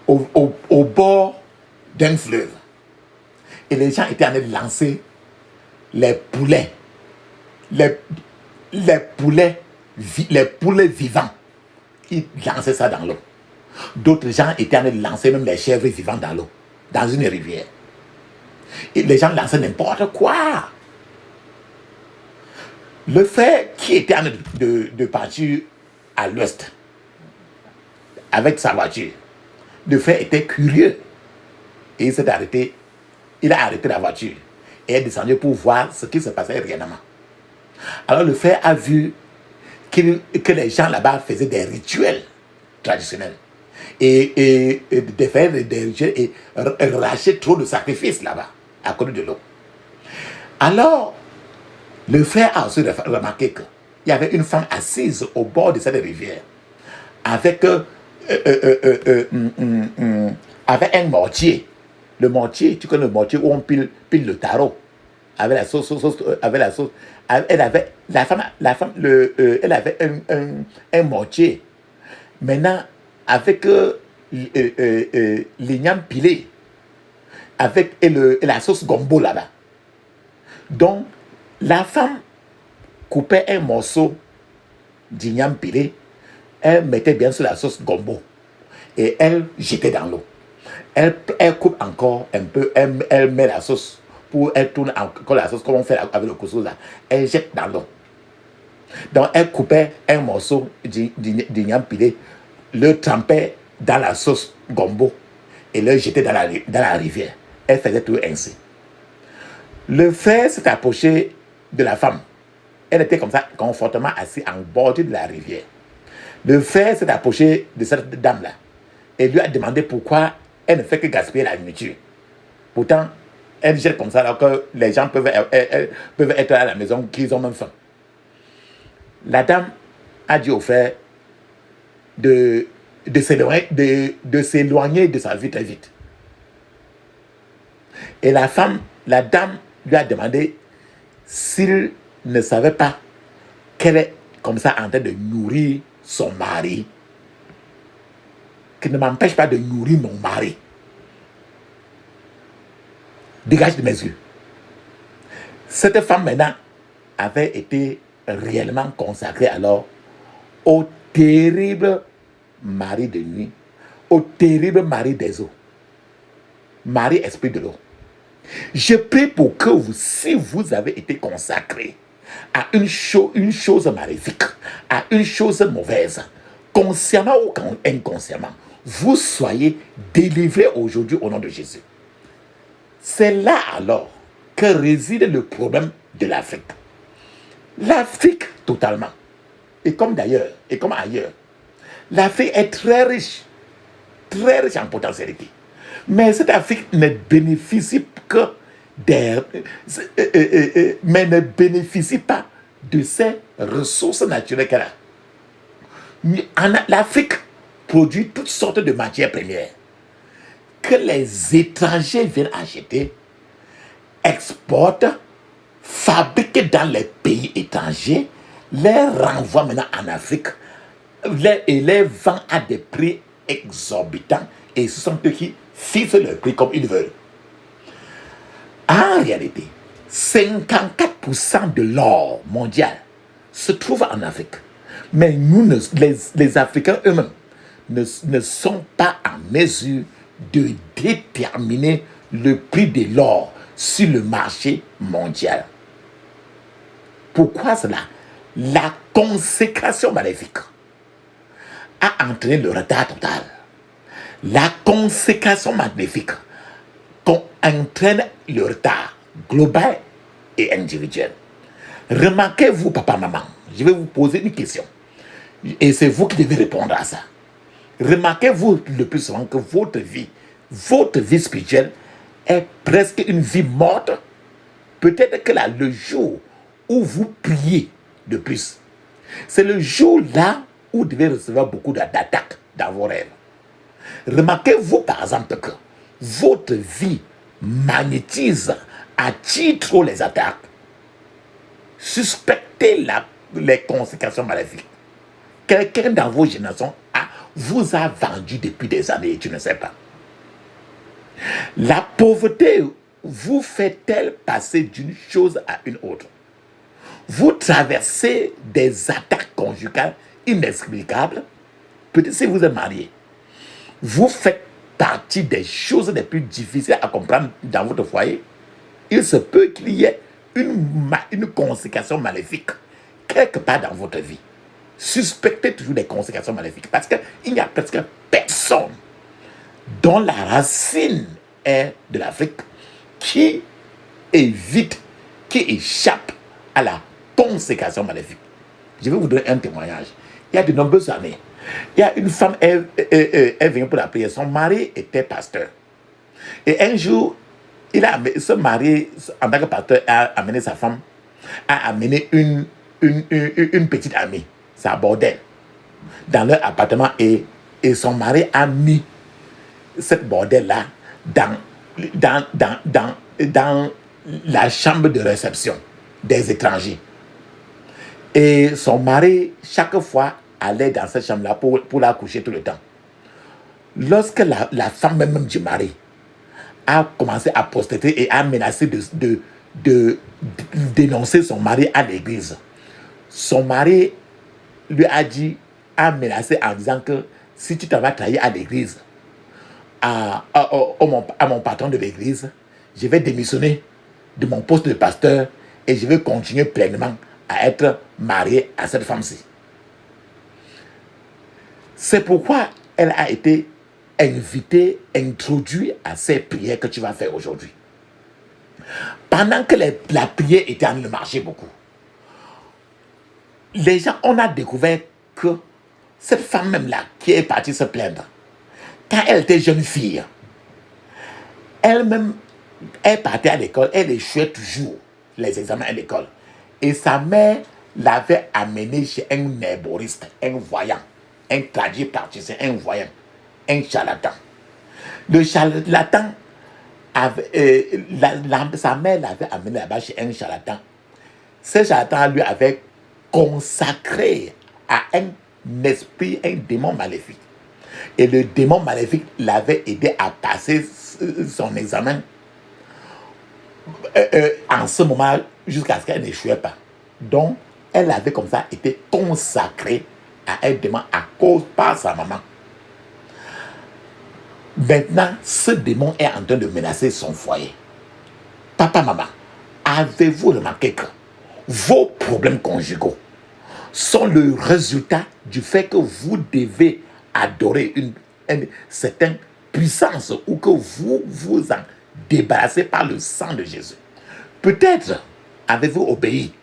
[SPEAKER 1] au bord d'un fleuve. Et les gens étaient en train de lancer les poulets vivants. Ils lançaient ça dans l'eau. D'autres gens étaient en train de lancer même les chèvres vivantes dans l'eau, dans une rivière. Et les gens lançaient n'importe quoi. Le frère qui était en train de partir à l'ouest avec sa voiture, le frère était curieux. Et il s'est arrêté. Il a arrêté la voiture et est descendu pour voir ce qui se passait réellement. Alors le frère a vu que les gens là-bas faisaient des rituels traditionnels et de faire des rituels et relâcher trop de sacrifices là-bas à cause de l'eau. Alors, le frère a aussi remarqué qu'il y avait une femme assise au bord de cette rivière avec un mortier. Le mortier, tu connais le mortier où on pile le tarot avec la sauce, avec la sauce. Elle avait un mortier. Maintenant, avec l'igname pilé. avec et la sauce gombo là-bas. Donc, la femme coupait un morceau d'igname pilé, elle mettait bien sur la sauce gombo et elle jetait dans l'eau. Elle coupe encore un peu, elle met la sauce pour elle tourne encore la sauce comme on fait avec le couscous là. Elle jette dans l'eau. Donc elle coupait un morceau d'igname pilé, le trempait dans la sauce gombo et le jetait dans la rivière. Elle faisait tout ainsi. Le frère s'est approché de la femme. Elle était comme ça, confortablement assise en bord de la rivière. Le frère s'est approché de cette dame-là et lui a demandé pourquoi elle ne fait que gaspiller la nourriture. Pourtant, elle jette comme ça alors que les gens peuvent être à la maison qu'ils ont même faim. La dame a dit au frère de s'éloigner de sa vie très vite. Et la dame lui a demandé s'il ne savait pas qu'elle est comme ça en train de nourrir son mari, qui ne m'empêche pas de nourrir mon mari. Dégage de mes yeux. Cette femme maintenant avait été réellement consacrée alors au terrible mari de nuit, au terrible mari des eaux, mari esprit de l'eau. Je prie pour que vous, si vous avez été consacré à une chose maléfique, à une chose mauvaise, consciemment ou inconsciemment, vous soyez délivrés aujourd'hui au nom de Jésus. C'est là alors que réside le problème de l'Afrique. L'Afrique totalement, et comme d'ailleurs, et comme ailleurs, l'Afrique est très riche en potentialité. Mais cette Afrique ne bénéficie que mais ne bénéficie pas de ses ressources naturelles qu'elle a. L'Afrique produit toutes sortes de matières premières que les étrangers viennent acheter, exportent, fabriquent dans les pays étrangers, les renvoient maintenant en Afrique et les vendent à des prix exorbitants. Et ce sont eux qui fixent le prix comme ils veulent. En réalité, 54% de l'or mondial se trouve en Afrique. Mais nous, les Africains eux-mêmes, ne sont pas en mesure de déterminer le prix de l'or sur le marché mondial. Pourquoi cela? La consécration maléfique a entraîné le retard total. La consécration maléfique entraîne le retard global et individuel. Remarquez-vous, papa, maman, je vais vous poser une question. Et c'est vous qui devez répondre à ça. Remarquez-vous le plus souvent que votre vie spirituelle est presque une vie morte. Peut-être que là, le jour où vous priez de plus, c'est le jour là où vous devez recevoir beaucoup d'attaques dans vos rêves. Remarquez-vous par exemple que votre vie magnétise, attire trop les attaques. Suspectez les conséquences maléfiques. Quelqu'un dans vos générations vous a vendu depuis des années et tu ne sais pas. La pauvreté vous fait-elle passer d'une chose à une autre? Vous traversez des attaques conjugales inexplicables. Peut-être si vous êtes marié, vous faites partie des choses les plus difficiles à comprendre dans votre foyer. Il se peut qu'il y ait une conséquence maléfique quelque part dans votre vie. Suspectez toujours des conséquences maléfiques parce qu'il n'y a presque personne dont la racine est de l'Afrique qui évite, qui échappe à la conséquence maléfique. Je vais vous donner un témoignage. Il y a de nombreuses années, il y a une femme, elle vient pour la prière. Son mari était pasteur. Et un jour, ce mari, en tant que pasteur, a amené sa femme, a amené une petite amie, sa bordelle, dans leur appartement. Et son mari a mis cette bordelle-là dans la chambre de réception des étrangers. Et son mari, chaque fois, allait dans cette chambre-là pour la coucher tout le temps. Lorsque la femme même du mari a commencé à prostituer et a menacé de dénoncer son mari à l'église. Son mari lui a dit, a menacé en disant que si tu t'en vas trahir à l'église, à mon patron de l'église, je vais démissionner de mon poste de pasteur et je vais continuer pleinement à être marié à cette femme-ci. C'est pourquoi elle a été invitée, introduite à ces prières que tu vas faire aujourd'hui. Pendant que la prière était en train de marcher beaucoup, les gens, on a découvert que cette femme même là, qui est partie se plaindre, quand elle était jeune fille, elle-même, elle partait à l'école, elle échouait toujours les examens à l'école. Et sa mère l'avait amenée chez un herboriste, un voyant, un tradipraticien, un voyant, un charlatan. Le charlatan, sa mère l'avait amené là-bas chez un charlatan. Ce charlatan lui avait consacré à un esprit, un démon maléfique. Et le démon maléfique l'avait aidé à passer son examen en ce moment jusqu'à ce qu'elle n'échouait pas. Donc, elle avait comme ça été consacrée à un démon à cause par sa maman. Maintenant, ce démon est en train de menacer son foyer. Papa, maman, avez-vous remarqué que vos problèmes conjugaux sont le résultat du fait que vous devez adorer une certaine puissance ou que vous vous en débarrassez par le sang de Jésus? Peut-être avez-vous obéi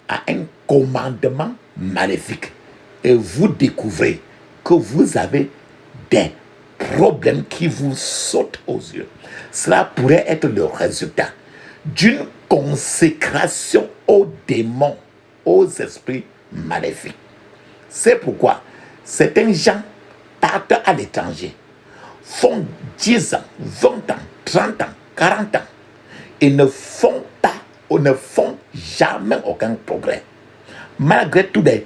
[SPEAKER 1] à un commandement maléfique et vous découvrez que vous avez des problèmes qui vous sautent aux yeux. Cela pourrait être le résultat d'une consécration aux démons, aux esprits maléfiques. C'est pourquoi certains gens partent à l'étranger, font 10 ans, 20 ans, 30 ans, 40 ans et ne font pas ou ne font jamais aucun progrès. Malgré tous les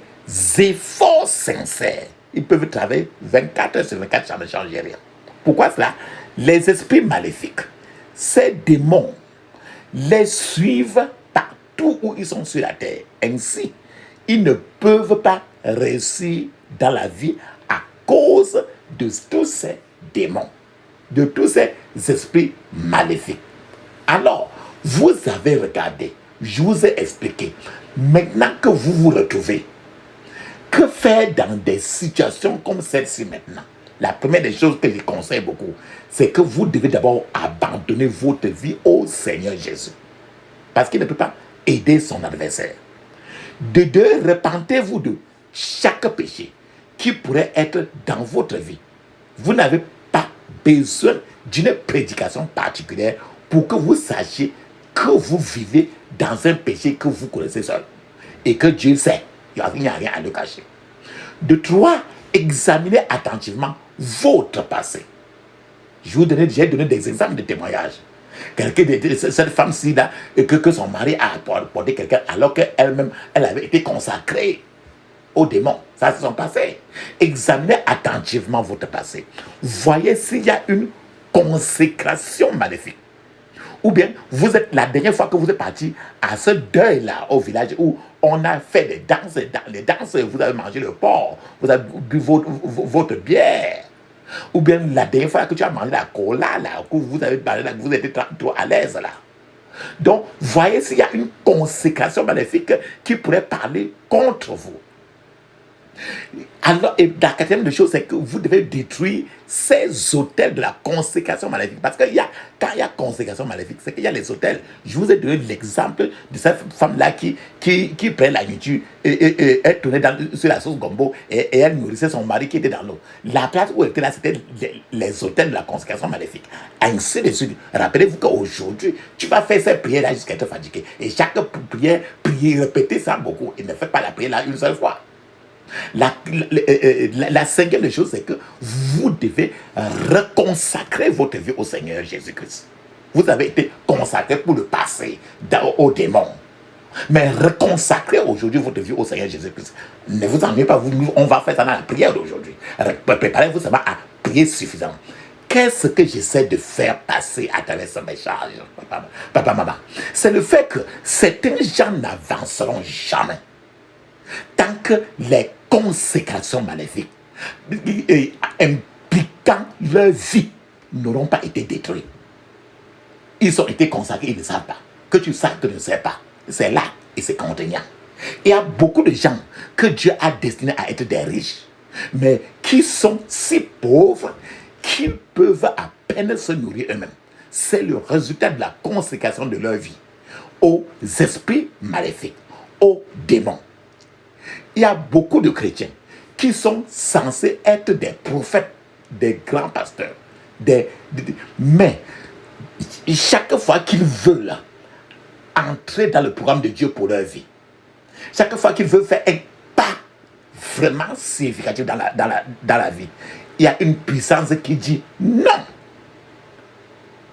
[SPEAKER 1] efforts sincères, ils peuvent travailler 24 heures sur 24 sans ne changer rien. Pourquoi cela? Les esprits maléfiques, ces démons, les suivent partout où ils sont sur la terre. Ainsi, ils ne peuvent pas réussir dans la vie à cause de tous ces démons, de tous ces esprits maléfiques. Alors, vous avez regardé, je vous ai expliqué. Maintenant que vous vous retrouvez, que faire dans des situations comme celle-ci maintenant? La première des choses que je conseille beaucoup, c'est que vous devez d'abord abandonner votre vie au Seigneur Jésus. Parce qu'il ne peut pas aider son adversaire. De deux, repentez-vous de chaque péché qui pourrait être dans votre vie. Vous n'avez pas besoin d'une prédication particulière pour que vous sachiez que vous vivez dans un péché que vous connaissez seul. Et que Dieu sait. Il n'y a rien à le cacher. De trois, examinez attentivement votre passé. J'ai donné des exemples de témoignages. Cette femme-ci, que son mari a apporté quelqu'un alors qu'elle-même, elle avait été consacrée au démon. Ça, c'est son passé. Examinez attentivement votre passé. Voyez s'il y a une consécration maléfique. Ou bien, vous êtes la dernière fois que vous êtes parti à ce deuil-là au village où on a fait des danses, vous avez mangé le porc, vous avez bu votre bière. Ou bien la dernière fois que tu as mangé la cola, là, que vous avez parlé là, que vous étiez trop à l'aise là. Donc, voyez s'il y a une consécration maléfique qui pourrait parler contre vous. Alors, et la quatrième chose, c'est que vous devez détruire ces hôtels de la consécration maléfique. Parce que quand il y a consécration maléfique, c'est qu'il y a les hôtels. Je vous ai donné l'exemple de cette femme-là qui prenait la nourriture et elle tournait sur la sauce gombo et elle nourrissait son mari qui était dans l'eau. La place où elle était là, c'était les hôtels de la consécration maléfique. Ainsi de suite. Rappelez-vous qu'aujourd'hui, tu vas faire cette prière-là jusqu'à être fatigué. Et chaque prière, répétez ça beaucoup. Et ne faites pas la prière là une seule fois. La cinquième chose, c'est que vous devez reconsacrer votre vie au Seigneur Jésus-Christ. Vous avez été consacré pour le passé au démon. Mais reconsacrez aujourd'hui votre vie au Seigneur Jésus-Christ. Ne vous ennuyez pas, on va faire ça dans la prière d'aujourd'hui. Préparez-vous seulement à prier suffisamment. qu'est-ce que j'essaie de faire passer à travers ce message, papa, maman? C'est le fait que certains gens n'avanceront jamais tant que les consécrations maléfiques impliquant leur vie n'auront pas été détruites. Ils ont été consacrés, ils ne savent pas. Que tu saches que tu ne sais pas, c'est là et c'est contraignant. Il y a beaucoup de gens que Dieu a destinés à être des riches, mais qui sont si pauvres qu'ils peuvent à peine se nourrir eux-mêmes. C'est le résultat de la consécration de leur vie aux esprits maléfiques, aux démons. Il y a beaucoup de chrétiens qui sont censés être des prophètes, des grands pasteurs, mais chaque fois qu'ils veulent entrer dans le programme de Dieu pour leur vie, chaque fois qu'ils veulent faire un pas vraiment significatif dans la vie, il y a une puissance qui dit non.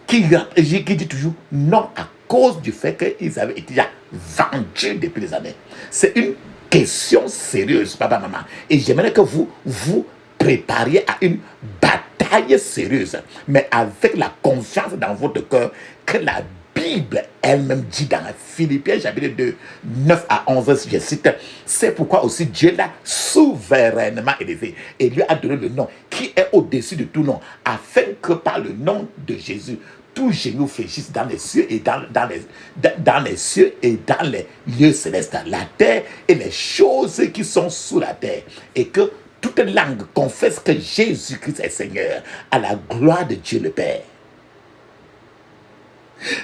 [SPEAKER 1] Qui dit toujours non à cause du fait qu'ils avaient été déjà vendus depuis des années. C'est une question sérieuse, papa, maman. Et j'aimerais que vous prépariez à une bataille sérieuse, mais avec la confiance dans votre cœur que la Bible elle-même dit dans Philippiens chapitre 2, 9 à 11, je cite, c'est pourquoi aussi Dieu l'a souverainement élevé et lui a donné le nom qui est au-dessus de tout nom, afin que par le nom de Jésus, tout genou fléchisse dans les cieux et dans les cieux et dans les lieux célestes, la terre et les choses qui sont sous la terre, et que toute langue confesse que Jésus-Christ est Seigneur, à la gloire de Dieu le Père.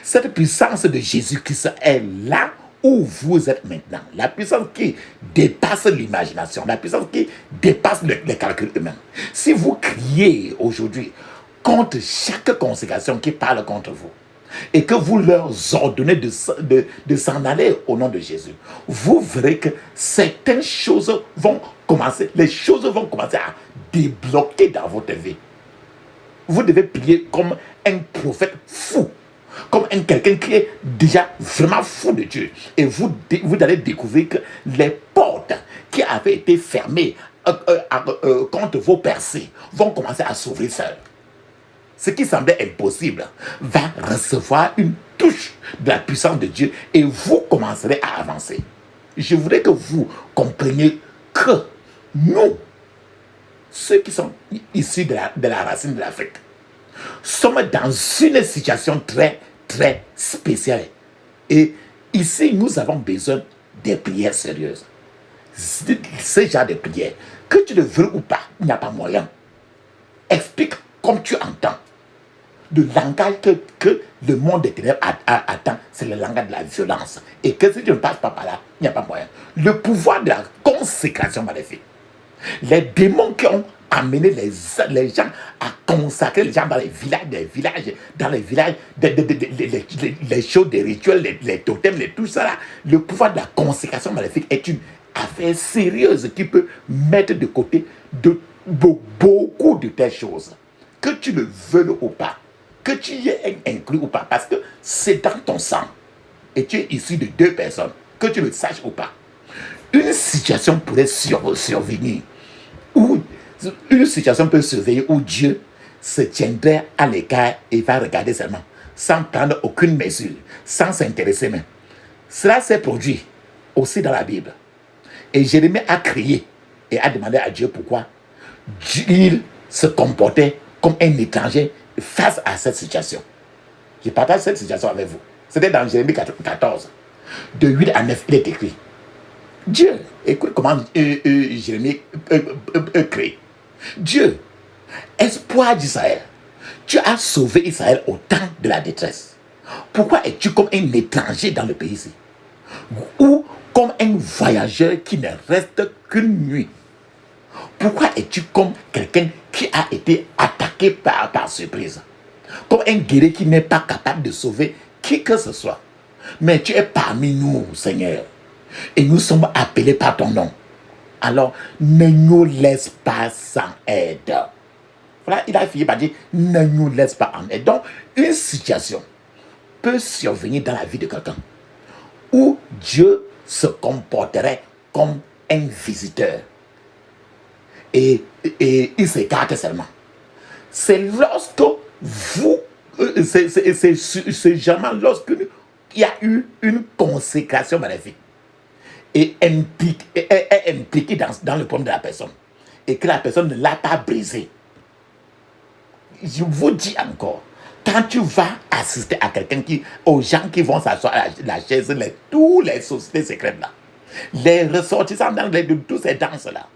[SPEAKER 1] Cette puissance de Jésus-Christ est là où vous êtes maintenant. La puissance qui dépasse l'imagination, la puissance qui dépasse les calculs humains. Si vous criez aujourd'hui contre chaque consécration qui parle contre vous, et que vous leur ordonnez de s'en aller au nom de Jésus, vous verrez que certaines choses vont commencer, les choses vont commencer à débloquer dans votre vie. Vous devez prier comme un prophète fou, comme quelqu'un qui est déjà vraiment fou de Dieu. Et vous allez découvrir que les portes qui avaient été fermées contre vos percées vont commencer à s'ouvrir seules. Ce qui semblait impossible va recevoir une touche de la puissance de Dieu et vous commencerez à avancer. Je voudrais que vous compreniez que nous, ceux qui sont issus de la racine de l'Afrique, sommes dans une situation très, très spéciale. Et ici, nous avons besoin des prières sérieuses. Ce genre de prières, que tu le veux ou pas, il n'y a pas moyen. Explique comme tu entends. Le langage que le monde des ténèbres attend, c'est le langage de la violence. Et que si tu ne passes pas par là, il n'y a pas moyen. Le pouvoir de la consécration maléfique. Les démons qui ont amené les gens à consacrer les gens dans les villages, les choses, des rituels, les totems, tout ça là. Le pouvoir de la consécration maléfique est une affaire sérieuse qui peut mettre de côté beaucoup de telles choses. Que tu le veuilles ou pas, que tu y es inclus ou pas, parce que c'est dans ton sang et tu es issu de deux personnes, que tu le saches ou pas. Une situation pourrait survenir, ou une situation peut survenir où Dieu se tiendrait à l'écart et va regarder seulement, sans prendre aucune mesure, sans s'intéresser même. Cela s'est produit aussi dans la Bible. Et Jérémie a crié et a demandé à Dieu pourquoi il se comportait comme un étranger face à cette situation. Je partage cette situation avec vous. C'était dans Jérémie 14. De 8 à 9, il est écrit. Dieu, écoute comment Jérémie crie. Dieu, espoir d'Israël, tu as sauvé Israël au temps de la détresse. Pourquoi es-tu comme un étranger dans le pays ici? Ou comme un voyageur qui ne reste qu'une nuit? Pourquoi es-tu comme quelqu'un qui a été attaqué par surprise? Comme un guerrier qui n'est pas capable de sauver qui que ce soit. Mais tu es parmi nous, Seigneur. Et nous sommes appelés par ton nom. Alors, ne nous laisse pas sans aide. Voilà, il a fini par dire, ne nous laisse pas en aide. Donc, une situation peut survenir dans la vie de quelqu'un où Dieu se comporterait comme un visiteur. Et il s'écarte seulement. C'est lorsque vous, c'est généralement lorsqu'il y a eu une consécration maléfique et est impliquée dans le problème de la personne et que la personne ne l'a pas brisé. Je vous dis encore, quand tu vas assister à quelqu'un aux gens qui vont s'asseoir à la chaise, tous les sociétés secrètes là, les ressortissants de toutes ces danses-là,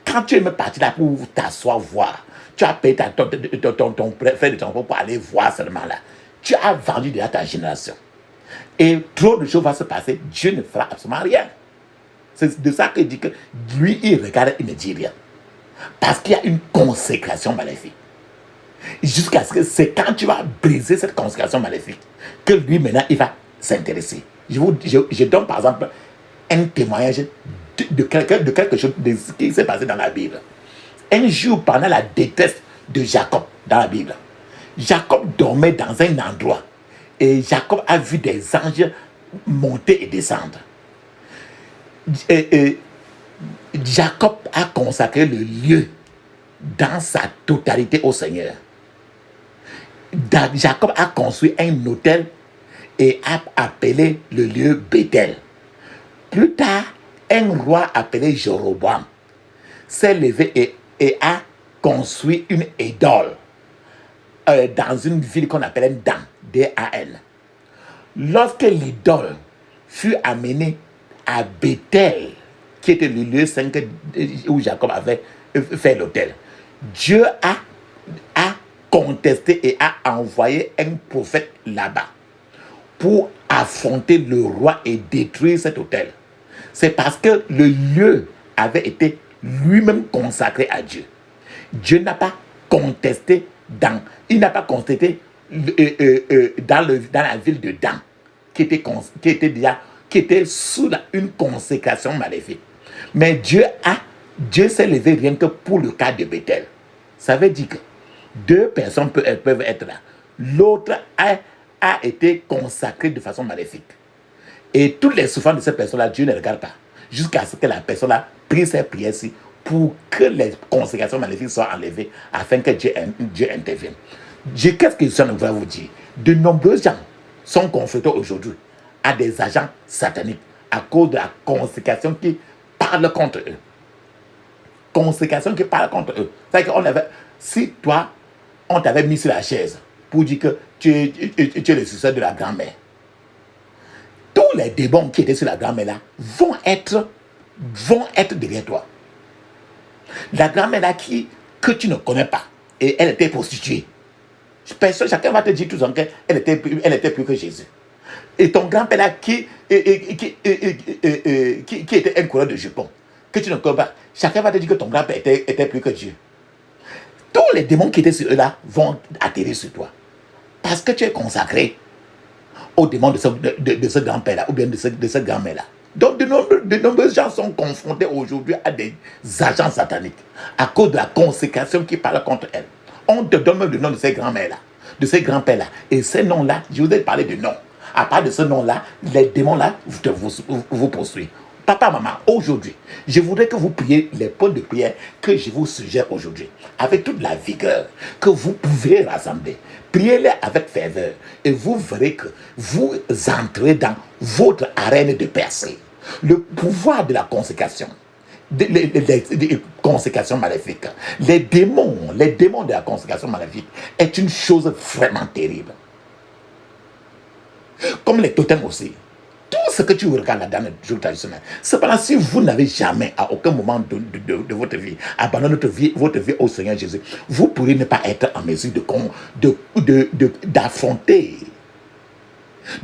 [SPEAKER 1] quand tu es même parti là pour t'asseoir, voir, tu as payé ton frère de ton pour aller voir seulement là, tu as vendu déjà ta génération. Et trop de choses vont se passer, Dieu ne fera absolument rien. C'est de ça qu'il dit que lui, il regarde, il ne dit rien. Parce qu'il y a une consécration maléfique. Jusqu'à ce que c'est quand tu vas briser cette consécration maléfique que lui maintenant il va s'intéresser. Je donne par exemple un témoignage de quelque chose de ce qui s'est passé dans la Bible. Un jour, pendant la détresse de Jacob dans la Bible, Jacob dormait dans un endroit et Jacob a vu des anges monter et descendre. Jacob a consacré le lieu dans sa totalité au Seigneur. Jacob a construit un autel et a appelé le lieu Bethel. Plus tard, un roi appelé Jéroboam s'est levé et a construit une idole dans une ville qu'on appelle Dan, D-A-N. Lorsque l'idole fut amenée à Bethel, qui était le lieu 5 où Jacob avait fait l'autel, Dieu a contesté et a envoyé un prophète là-bas pour affronter le roi et détruire cet autel. C'est parce que le lieu avait été lui-même consacré à Dieu. Dieu n'a pas contesté dans la ville de Dan, qui était sous une consécration maléfique. Mais Dieu s'est levé rien que pour le cas de Bethel. Ça veut dire que deux personnes peuvent être là. L'autre a été consacré de façon maléfique. Et toutes les souffrances de cette personne-là, Dieu ne regarde pas. Jusqu'à ce que la personne-là prie ses prières-ci pour que les consécrations maléfiques soient enlevées afin que Dieu intervienne. Qu'est-ce que je voudrais vous dire? De nombreux gens sont confrontés aujourd'hui à des agents sataniques à cause de la consécration qui parle contre eux. Consécration qui parle contre eux. C'est-à-dire si toi, on t'avait mis sur la chaise pour dire que tu es le successeur de la grand-mère, tous les démons qui étaient sur la grand-mère là vont être derrière toi. La grand-mère là que tu ne connais pas, et elle était prostituée. Chacun va te dire tout son qu'elle était plus que Jésus. Et ton grand-père là qui était un coureur de jupons, que tu ne connais pas, chacun va te dire que ton grand-père était plus que Dieu. Tous les démons qui étaient sur eux là vont atterrir sur toi. Parce que tu es consacré aux démons de ce grand-père là, ou bien de cette grand-mère là. Donc de nombreux gens sont confrontés aujourd'hui à des agents sataniques à cause de la consécration qui parle contre elles. On te donne même le nom de ces grand-mères là, de ces grands-pères là. Et ces noms là, je vous ai parlé de noms. À part de ce nom là, les démons là vous poursuivent. Papa, maman, aujourd'hui, je voudrais que vous priez les points de prière que je vous suggère aujourd'hui, avec toute la vigueur que vous pouvez rassembler. Priez-les avec ferveur et vous verrez que vous entrez dans votre arène de percée. Le pouvoir de la consécration, des consécrations maléfiques, les démons de la consécration maléfique est une chose vraiment terrible. Comme les totems aussi. Tout ce que tu regardes dans le jour traditionnel. Cependant, si vous n'avez jamais, à aucun moment de votre vie, abandonné votre vie au Seigneur Jésus, vous pourrez ne pas être en mesure d'affronter,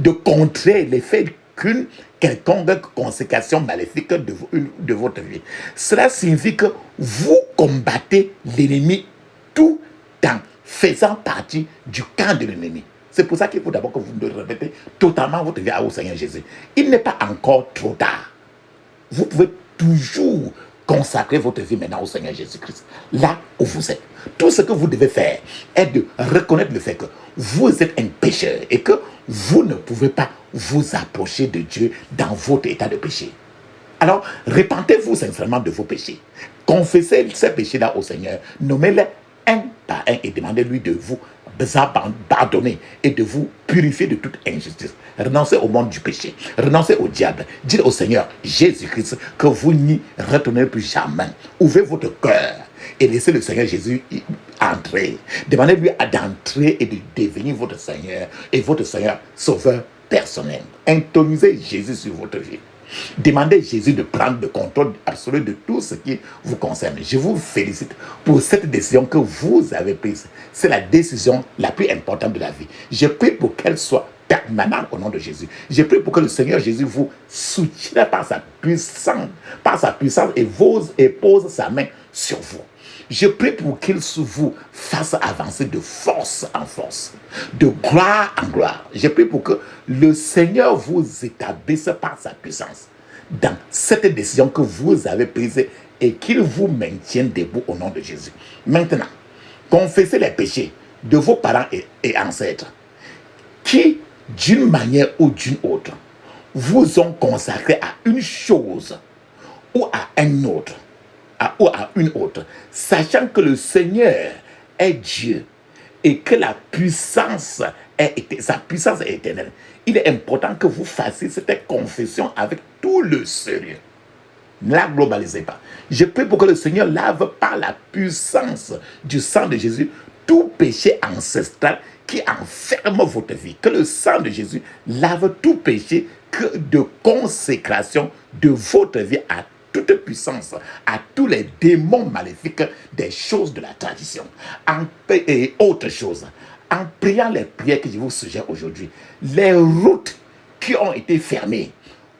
[SPEAKER 1] de contrer l'effet qu'une quelconque consécration maléfique de votre vie. Cela signifie que vous combattez l'ennemi tout en faisant partie du camp de l'ennemi. C'est pour ça qu'il faut d'abord que vous remettez totalement votre vie au Seigneur Jésus. Il n'est pas encore trop tard. Vous pouvez toujours consacrer votre vie maintenant au Seigneur Jésus-Christ. Là où vous êtes. Tout ce que vous devez faire est de reconnaître le fait que vous êtes un pécheur et que vous ne pouvez pas vous approcher de Dieu dans votre état de péché. Alors, repentez-vous sincèrement de vos péchés. Confessez ces péchés-là au Seigneur. Nommez-les un par un et demandez-lui de vous pardonner et de vous purifier de toute injustice. Renoncez au monde du péché, renoncez au diable. Dites au Seigneur Jésus-Christ que vous n'y retournerez plus jamais. Ouvrez votre cœur et laissez le Seigneur Jésus entrer. Demandez-lui d'entrer et de devenir votre Seigneur et votre Seigneur sauveur personnel. Intronisez Jésus sur votre vie. Demandez à Jésus de prendre le contrôle absolu de tout ce qui vous concerne. Je vous félicite pour cette décision que vous avez prise. C'est la décision la plus importante de la vie. Je prie pour qu'elle soit permanente au nom de Jésus. Je prie pour que le Seigneur Jésus vous soutienne par sa puissance, et pose sa main sur vous. Je prie pour qu'il vous fasse avancer de force en force, de gloire en gloire. Je prie pour que le Seigneur vous établisse par sa puissance dans cette décision que vous avez prise et qu'il vous maintienne debout au nom de Jésus. Maintenant, confessez les péchés de vos parents et ancêtres qui, d'une manière ou d'une autre, vous ont consacré à une chose ou à un autre. Ou à une autre, sachant que le Seigneur est Dieu et que sa puissance est éternelle. Il est important que vous fassiez cette confession avec tout le sérieux. Ne la globalisez pas. Je prie pour que le Seigneur lave par la puissance du sang de Jésus tout péché ancestral qui enferme votre vie. Que le sang de Jésus lave tout péché de consécration de votre vie à toute puissance, à tous les démons maléfiques des choses de la tradition et autres choses. En priant les prières que je vous suggère aujourd'hui, les routes qui ont été fermées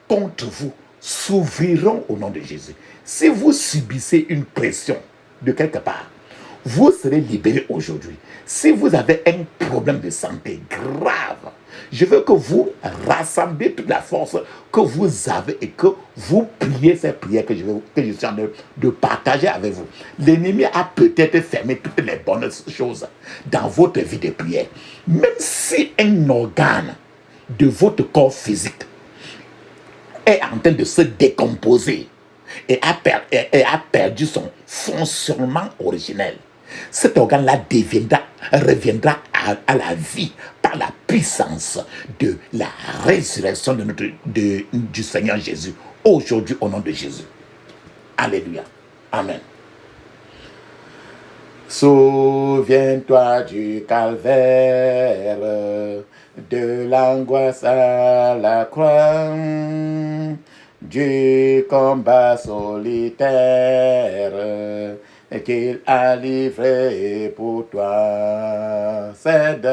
[SPEAKER 1] contre vous s'ouvriront au nom de Jésus. Si vous subissez une pression de quelque part, vous serez libéré aujourd'hui. Si vous avez un problème de santé grave, je veux que vous rassemblez toute la force que vous avez et que vous priez ces prières que je suis en train de partager avec vous. L'ennemi a peut-être fermé toutes les bonnes choses dans votre vie de prière. Même si un organe de votre corps physique est en train de se décomposer et a perdu son fonctionnement originel, cet organe-là reviendra à la vie par la puissance de la résurrection du Seigneur Jésus aujourd'hui au nom de Jésus. Alléluia. Amen. Souviens-toi du calvaire, de l'angoisse à la croix, du combat solitaire qu'il a livré pour toi. Cède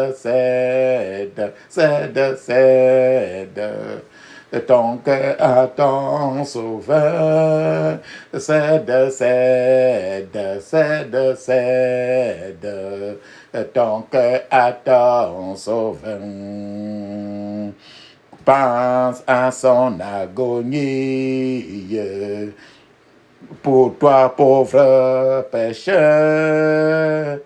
[SPEAKER 1] ton cœur à ton sauveur. Cède ton cœur à ton sauveur. Pense à son agonie pour toi, pauvre pécheur,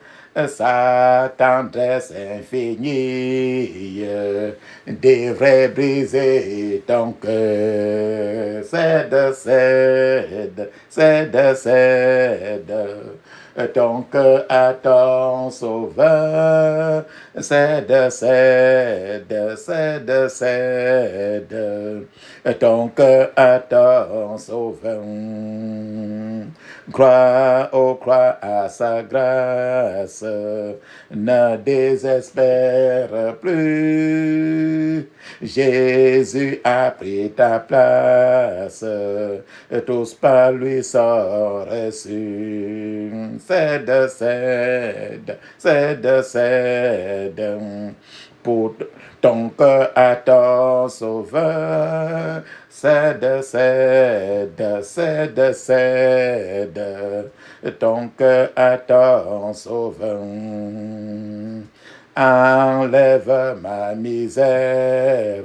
[SPEAKER 1] sa tendresse infinie devrait briser ton cœur. Cède ton cœur à ton sauveur. Cède ton cœur à ton sauveur. Crois à sa grâce, ne désespère plus. Jésus a pris ta place, tous par lui sont reçus. Cède pour ton cœur à ton sauveur. Cède ton cœur à ton sauveur. Enlève ma misère,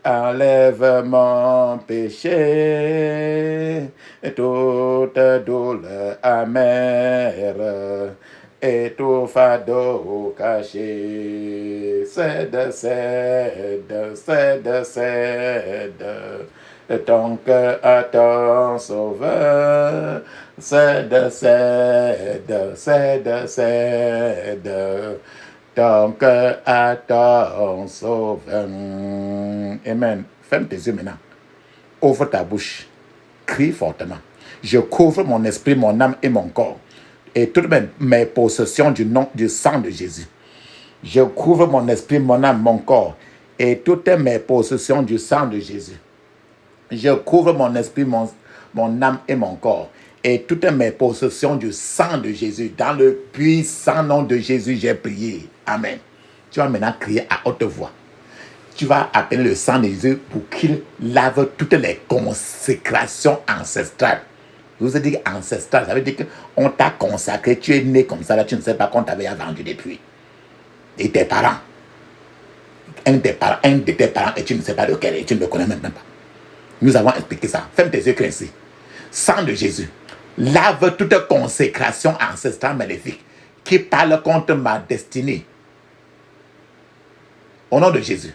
[SPEAKER 1] enlève mon péché, toute douleur amère et tout fardeau caché. Cède ton cœur à ton sauveur. Cède, cède, cède, cède, ton cœur à ton sauveur. Amen. Ferme tes yeux maintenant. Ouvre ta bouche. Crie fortement. Je couvre mon esprit, mon âme et mon corps. Et toutes mes possessions du sang de Jésus. Je couvre mon esprit, mon âme, mon corps. Et toutes mes possessions du sang de Jésus. Je couvre mon esprit, mon âme et mon corps. Et toutes mes possessions du sang de Jésus. Dans le puissant nom de Jésus, j'ai prié. Amen. Tu vas maintenant crier à haute voix. Tu vas appeler le sang de Jésus pour qu'il lave toutes les consécrations ancestrales. Je vous ai dit ancestral, ça veut dire qu'on t'a consacré, tu es né comme ça, là tu ne sais pas qu'on t'avait vendu depuis. Et tes parents, un de tes parents, et tu ne sais pas lequel, et tu ne le connais même pas. Nous avons expliqué ça. Ferme tes yeux ainsi. Sang de Jésus, lave toute consécration ancestrale maléfique qui parle contre ma destinée. Au nom de Jésus.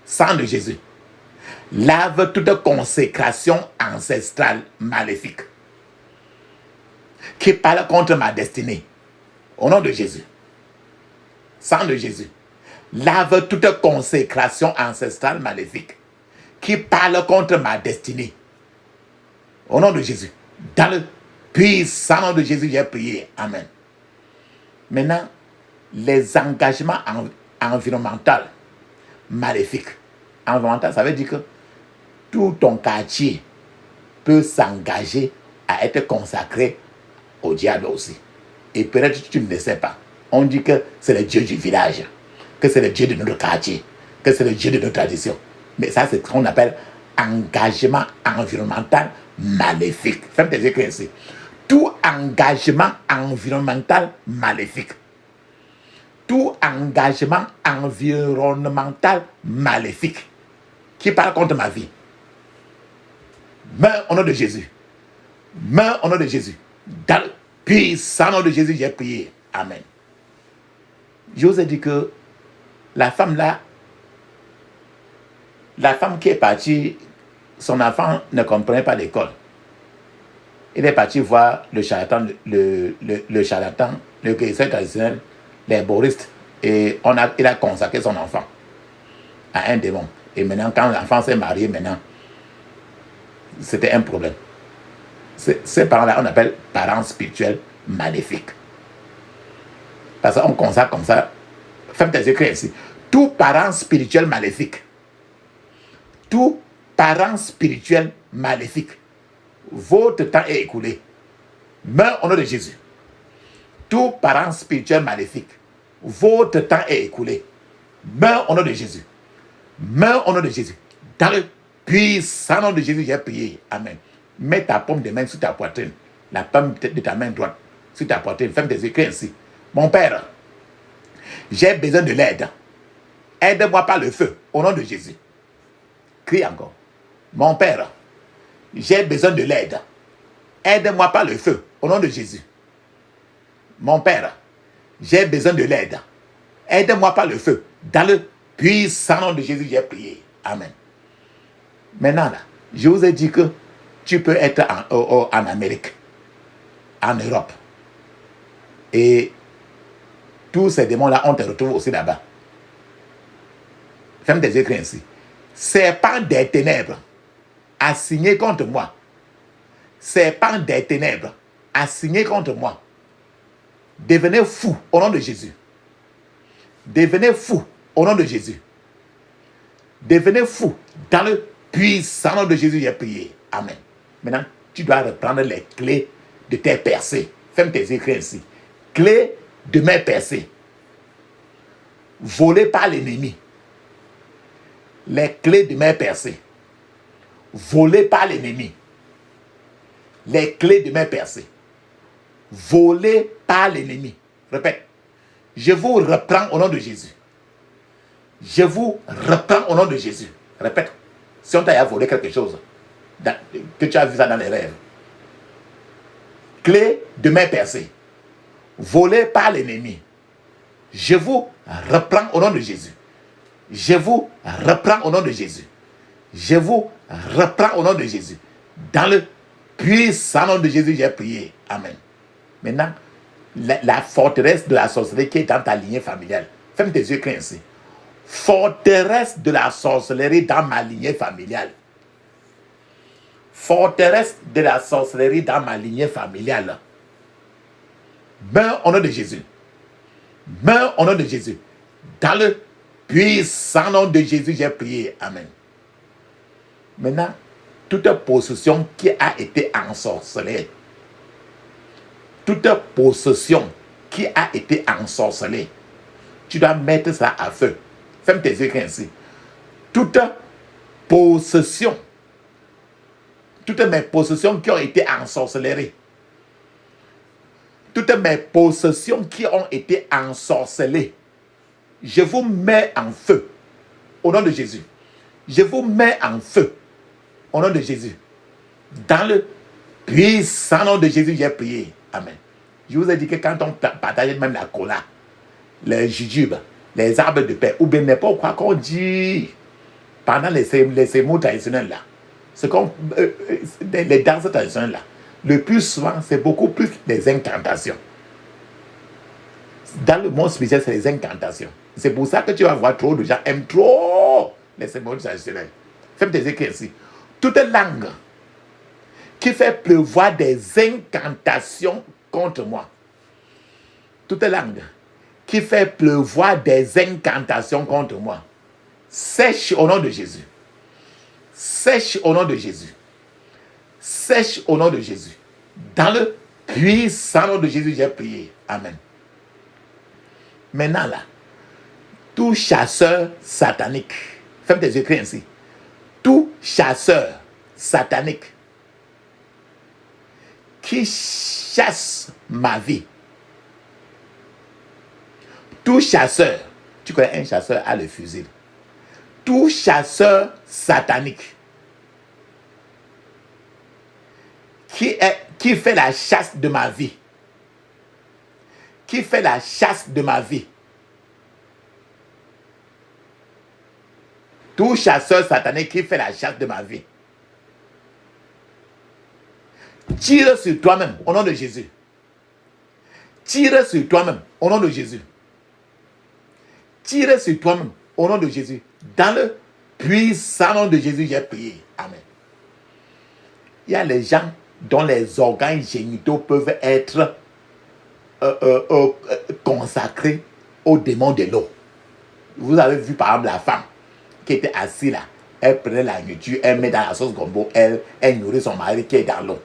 [SPEAKER 1] Sang de Jésus. Lave toute consécration ancestrale maléfique qui parle contre ma destinée. Au nom de Jésus. Sang de Jésus. Lave toute consécration ancestrale maléfique qui parle contre ma destinée. Au nom de Jésus. Dans le puissant nom de Jésus, j'ai prié. Amen. Maintenant, les engagements environnementaux maléfiques. Environnemental, ça veut dire que tout ton quartier peut s'engager à être consacré au diable aussi. Et peut-être que tu ne le sais pas. On dit que c'est le Dieu du village, que c'est le Dieu de notre quartier, que c'est le Dieu de notre tradition. Mais ça, c'est ce qu'on appelle engagement environnemental maléfique. Ferme tes yeux ici. Tout engagement environnemental maléfique. Tout engagement environnemental maléfique qui parle contre ma vie. Meurs au nom de Jésus. Meurs au nom de Jésus. Dans le puissant nom de Jésus, j'ai prié. Amen. Je vous ai dit que la femme là, la femme qui est partie, son enfant ne comprenait pas l'école. Il est parti voir le charlatan, le charlatan, le guérisseur traditionnel, les boristes, et il a consacré son enfant à un démon. Et maintenant, quand l'enfant s'est marié, maintenant, c'était un problème. Ces parents-là, on appelle parents spirituels maléfiques. Parce qu'on consacre comme ça. Ferme tes yeux ici. Tout parent spirituel maléfique. Tout parent spirituel maléfique. Votre temps est écoulé. Meurs au nom de Jésus. Tout parent spirituel maléfique. Votre temps est écoulé. Meurs au nom de Jésus. Meurs au nom de Jésus. Dans le puissant nom de Jésus, j'ai prié. Amen. Mets ta paume de main sur ta poitrine. La paume de ta main droite sur ta poitrine. Ferme tes yeux ainsi. Mon Père, j'ai besoin de l'aide. Aide-moi par le feu, au nom de Jésus. Crie encore. Mon Père, j'ai besoin de l'aide. Aide-moi par le feu, au nom de Jésus. Mon Père, j'ai besoin de l'aide. Aide-moi par le feu. Dans le puissant nom de Jésus, j'ai prié. Amen. Maintenant, là, je vous ai dit que tu peux être en Amérique, en Europe. Et tous ces démons-là, on te retrouve aussi là-bas. Ferme tes yeux ainsi. Serpent des ténèbres, assigné contre moi. Serpent des ténèbres, assigné contre moi. Devenez fou au nom de Jésus. Devenez fou au nom de Jésus. Devenez fou dans le puissant nom de Jésus, j'ai prié. Amen. Maintenant, tu dois reprendre les clés de tes percées. Ferme tes yeux ainsi. Clés de mes percées. Volées par l'ennemi. Les clés de mes percées. Volées par l'ennemi. Les clés de mes percées. Volées par l'ennemi. Répète. Je vous reprends au nom de Jésus. Je vous reprends au nom de Jésus. Répète. Si on t'a volé quelque chose, que tu as vu ça dans les rêves. Clé de mes percées. Volées par l'ennemi. Je vous reprends au nom de Jésus. Je vous reprends au nom de Jésus. Je vous reprends au nom de Jésus. Dans le puissant nom de Jésus, j'ai prié. Amen. Maintenant, la forteresse de la sorcellerie qui est dans ta lignée familiale. Ferme tes yeux, crie ainsi. Forteresse de la sorcellerie dans ma lignée familiale. Forteresse de la sorcellerie dans ma lignée familiale. Meurs au nom de Jésus. Meurs au nom de Jésus. Dans le puissant nom de Jésus, j'ai prié. Amen. Maintenant, toute possession qui a été ensorcelée, toute possession qui a été ensorcelée, tu dois mettre ça à feu. Ferme tes yeux ainsi. Toute possession, toutes mes possessions qui ont été ensorcelées, toutes mes possessions qui ont été ensorcelées, je vous mets en feu au nom de Jésus. Je vous mets en feu au nom de Jésus. Dans le puissant nom de Jésus, j'ai prié. Amen. Je vous ai dit que quand on partage même la cola, les jujubes, les arbres de paix, ou bien n'importe quoi qu'on dit pendant les cérémonies traditionnelles là, ce qu'on, les danses traditionnelles là, le plus souvent, c'est beaucoup plus des incantations. Dans le monde spirituel, c'est les incantations. C'est pour ça que tu vas voir trop de gens aiment trop les cérémonies traditionnelles. Fais tes écrits ici. Toute langue qui fait pleuvoir des incantations contre moi. Toute langue qui fait pleuvoir des incantations contre moi. Sèche au nom de Jésus. Sèche au nom de Jésus. Sèche au nom de Jésus. Dans le puissant nom de Jésus, j'ai prié. Amen. Maintenant là, tout chasseur satanique, ferme tes yeux, crie ainsi. Tout chasseur satanique qui chasse ma vie. Tout chasseur, tu connais un chasseur à le fusil. Tout chasseur satanique qui fait la chasse de ma vie. Qui fait la chasse de ma vie. Tout chasseur satanique qui fait la chasse de ma vie. Tire sur toi-même au nom de Jésus. Tire sur toi-même au nom de Jésus. Tire sur toi-même au nom de Jésus. Dans le puissant nom de Jésus, j'ai prié. Amen. Il y a les gens dont les organes génitaux peuvent être consacrés au démon de l'eau. Vous avez vu par exemple la femme qui était assise là. Elle prenait la nourriture, elle met dans la sauce gombo, elle nourrit son mari qui est dans l'eau.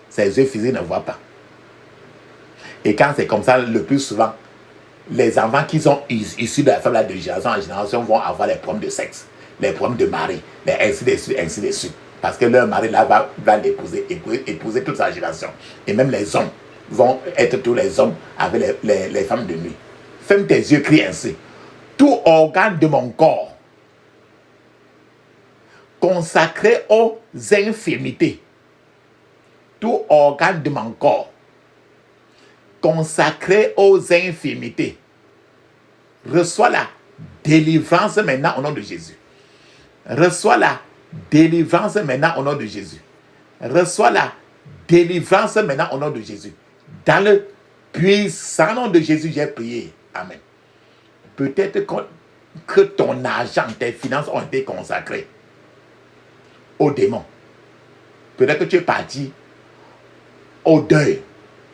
[SPEAKER 1] Ses yeux physiques ne voient pas. Et quand c'est comme ça, le plus souvent, les enfants qui sont issus de la femme là, de génération en génération vont avoir les problèmes de sexe, les problèmes de mari, ainsi de suite, ainsi de suite. Parce que leur mari là va l'épouser, épouser toute sa génération. Et même les hommes vont être tous les hommes avec les femmes de nuit. Ferme tes yeux, crie ainsi. Tout organe de mon corps consacré aux infirmités, tout organe de mon corps consacré aux infirmités, reçoit la délivrance maintenant au nom de Jésus. Reçois la délivrance maintenant au nom de Jésus. Reçois la délivrance maintenant au nom de Jésus. Dans le puissant nom de Jésus, j'ai prié. Amen. Peut-être que ton argent, tes finances ont été consacrées aux démons. Peut-être que tu es parti au deuil,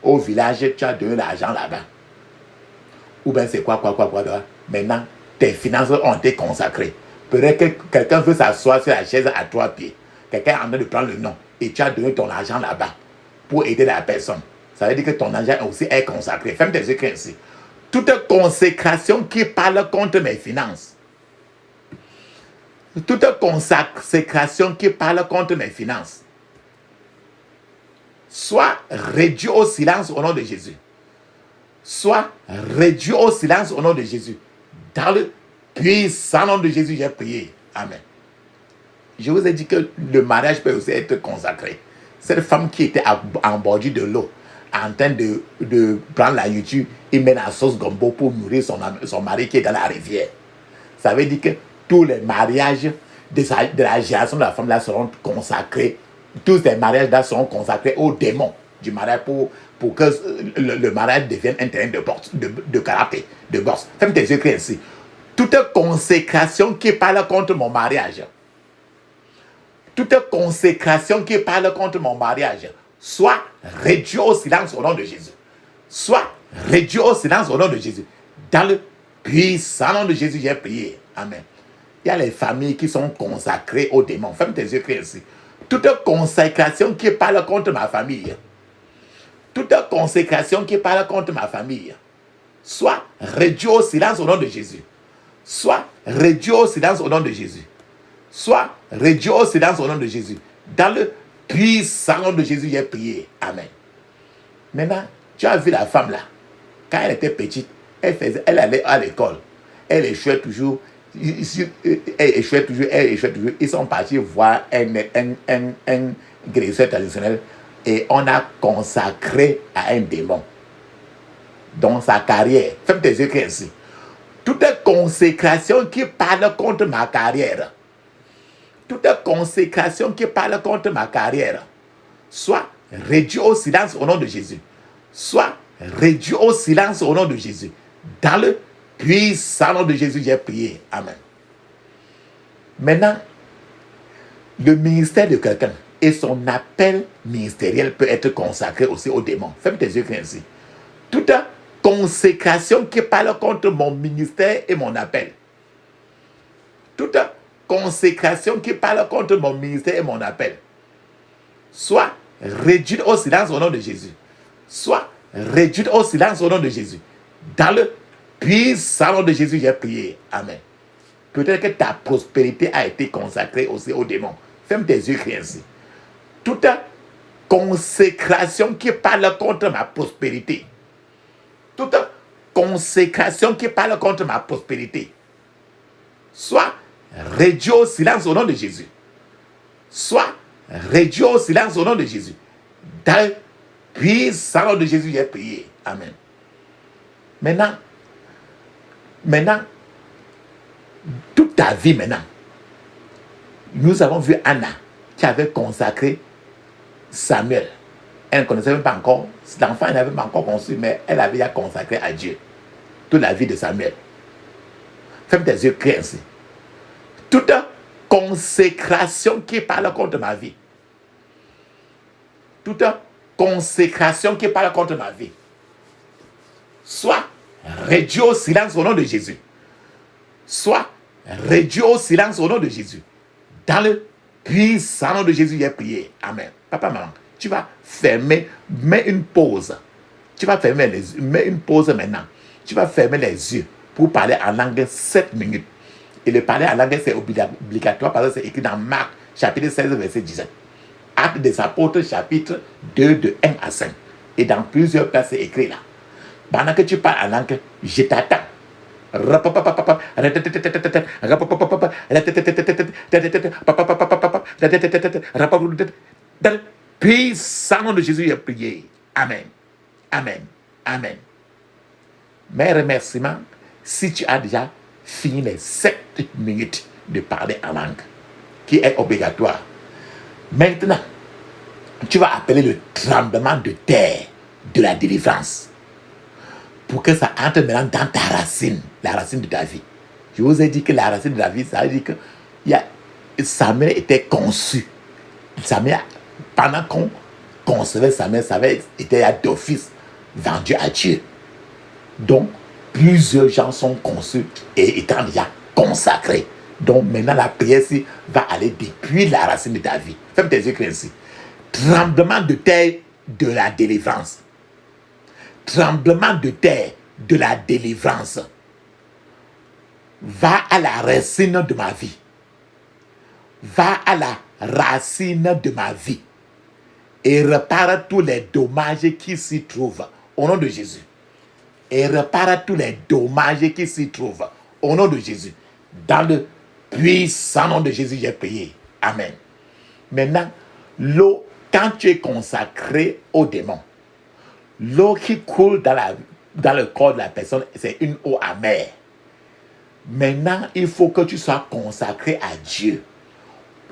[SPEAKER 1] au village, tu as donné l'argent là-bas. Ou bien c'est quoi. Maintenant, tes finances ont été consacrées. Peut-être que quelqu'un veut s'asseoir sur la chaise à 3 pieds. Quelqu'un est en train de prendre le nom et tu as donné ton argent là-bas pour aider la personne. Ça veut dire que ton argent aussi est consacré. Ferme tes yeux ainsi. Toute consécration qui parle contre mes finances. Toute consécration qui parle contre mes finances. Soit réduit au silence au nom de Jésus. Soit réduit au silence au nom de Jésus. Dans le puissant nom de Jésus, j'ai prié. Amen. Je vous ai dit que le mariage peut aussi être consacré. Cette femme qui était en bordure de l'eau, en train de prendre la YouTube et mettre la sauce gombo pour nourrir son mari qui est dans la rivière. Ça veut dire que tous les mariages de la génération de la femme là seront consacrés. Tous les mariages là seront consacrés aux démons du mariage pour que le mariage devienne un terrain de karaté, de boxe. Ferme tes yeux, crie ainsi. Toute consécration qui parle contre mon mariage, toute consécration qui parle contre mon mariage, soit réduite au silence au nom de Jésus. Soit réduite au silence au nom de Jésus. Dans le puissant nom de Jésus, j'ai prié. Amen. Il y a les familles qui sont consacrées aux démons. Ferme tes yeux, crie ainsi. Toute consécration qui parle contre ma famille, toute consécration qui parle contre ma famille, soit réduite au silence au nom de Jésus. Soit réduite au silence au nom de Jésus. Soit réduite au silence au nom de Jésus. Dans le puissant nom de Jésus, j'ai prié. Amen. Maintenant, tu as vu la femme là. Quand elle était petite, elle allait à l'école. Elle échouait toujours. Elle échouait toujours. Ils sont partis voir un guérisseur traditionnel et on a consacré à un démon dans sa carrière. Ferme tes yeux ainsi. Toute consécration qui parle contre ma carrière, toute consécration qui parle contre ma carrière, soit réduite au silence au nom de Jésus. Soit réduite au silence au nom de Jésus. Dans le puissant nom de Jésus, j'ai prié. Amen. Maintenant, le ministère de quelqu'un et son appel ministériel peut être consacré aussi aux démons. Ferme tes yeux ainsi. Toute consécration qui parle contre mon ministère et mon appel. Toute consécration qui parle contre mon ministère et mon appel. Soit réduite au silence au nom de Jésus. Soit réduite au silence au nom de Jésus. Dans le puissant nom de Jésus, j'ai prié. Amen. Peut-être que ta prospérité a été consacrée aussi aux démons. Ferme tes yeux, crie ainsi. Toute consécration qui parle contre ma prospérité. Toute consécration qui parle contre ma prospérité. Soit réduite au silence au nom de Jésus. Soit réduite au silence au nom de Jésus. Dans le puissant nom de Jésus, j'ai prié. Amen. Maintenant, toute ta vie maintenant, nous avons vu Anna qui avait consacré Samuel. Elle ne connaissait même pas encore, l'enfant n'avait pas encore conçu, mais elle avait déjà consacré à Dieu toute la vie de Samuel. Ferme tes yeux, crie ainsi. Toute consécration qui parle contre ma vie, toute consécration qui parle contre ma vie, soit réduite au silence au nom de Jésus. Soit réduite au silence au nom de Jésus. Dans le puissant nom de Jésus, j'ai prié. Amen. Papa, maman, tu vas fermer, mets une pause. Tu vas fermer les yeux, mets une pause maintenant. Tu vas fermer les yeux pour parler en langue 7 minutes. Et le parler en langue, c'est obligatoire parce que c'est écrit dans Marc, chapitre 16, verset 17. Actes des apôtres, chapitre 2, de 1 à 5. Et dans plusieurs places, c'est écrit là. Pendant que tu parles en langue, je t'attends. Dans le puissant nom de Jésus, j'ai prié. Amen. Amen. Amen. Mes remerciements, si tu as déjà fini les 7 minutes de parler en langue, qui est obligatoire. Maintenant, tu vas appeler le tremblement de terre de la délivrance. Pour que ça entre maintenant dans ta racine, la racine de ta vie. Je vous ai dit que la racine de la vie, ça veut dire que Samuel était conçu. Samuel, pendant qu'on concevait Samuel était d'office vendu à Dieu. Donc, plusieurs gens sont conçus et étant déjà consacrés. Donc, maintenant, la prière ici va aller depuis la racine de ta vie. Ferme tes yeux ainsi. Tremblement de terre de la délivrance. Tremblement de terre de la délivrance. Va à la racine de ma vie. Va à la racine de ma vie. Et répare tous les dommages qui s'y trouvent. Au nom de Jésus. Et répare tous les dommages qui s'y trouvent. Au nom de Jésus. Dans le puissant nom de Jésus, j'ai prié. Amen. Maintenant, l'eau, quand tu es consacré aux démons, l'eau qui coule dans le corps de la personne, c'est une eau amère. Maintenant, il faut que tu sois consacré à Dieu.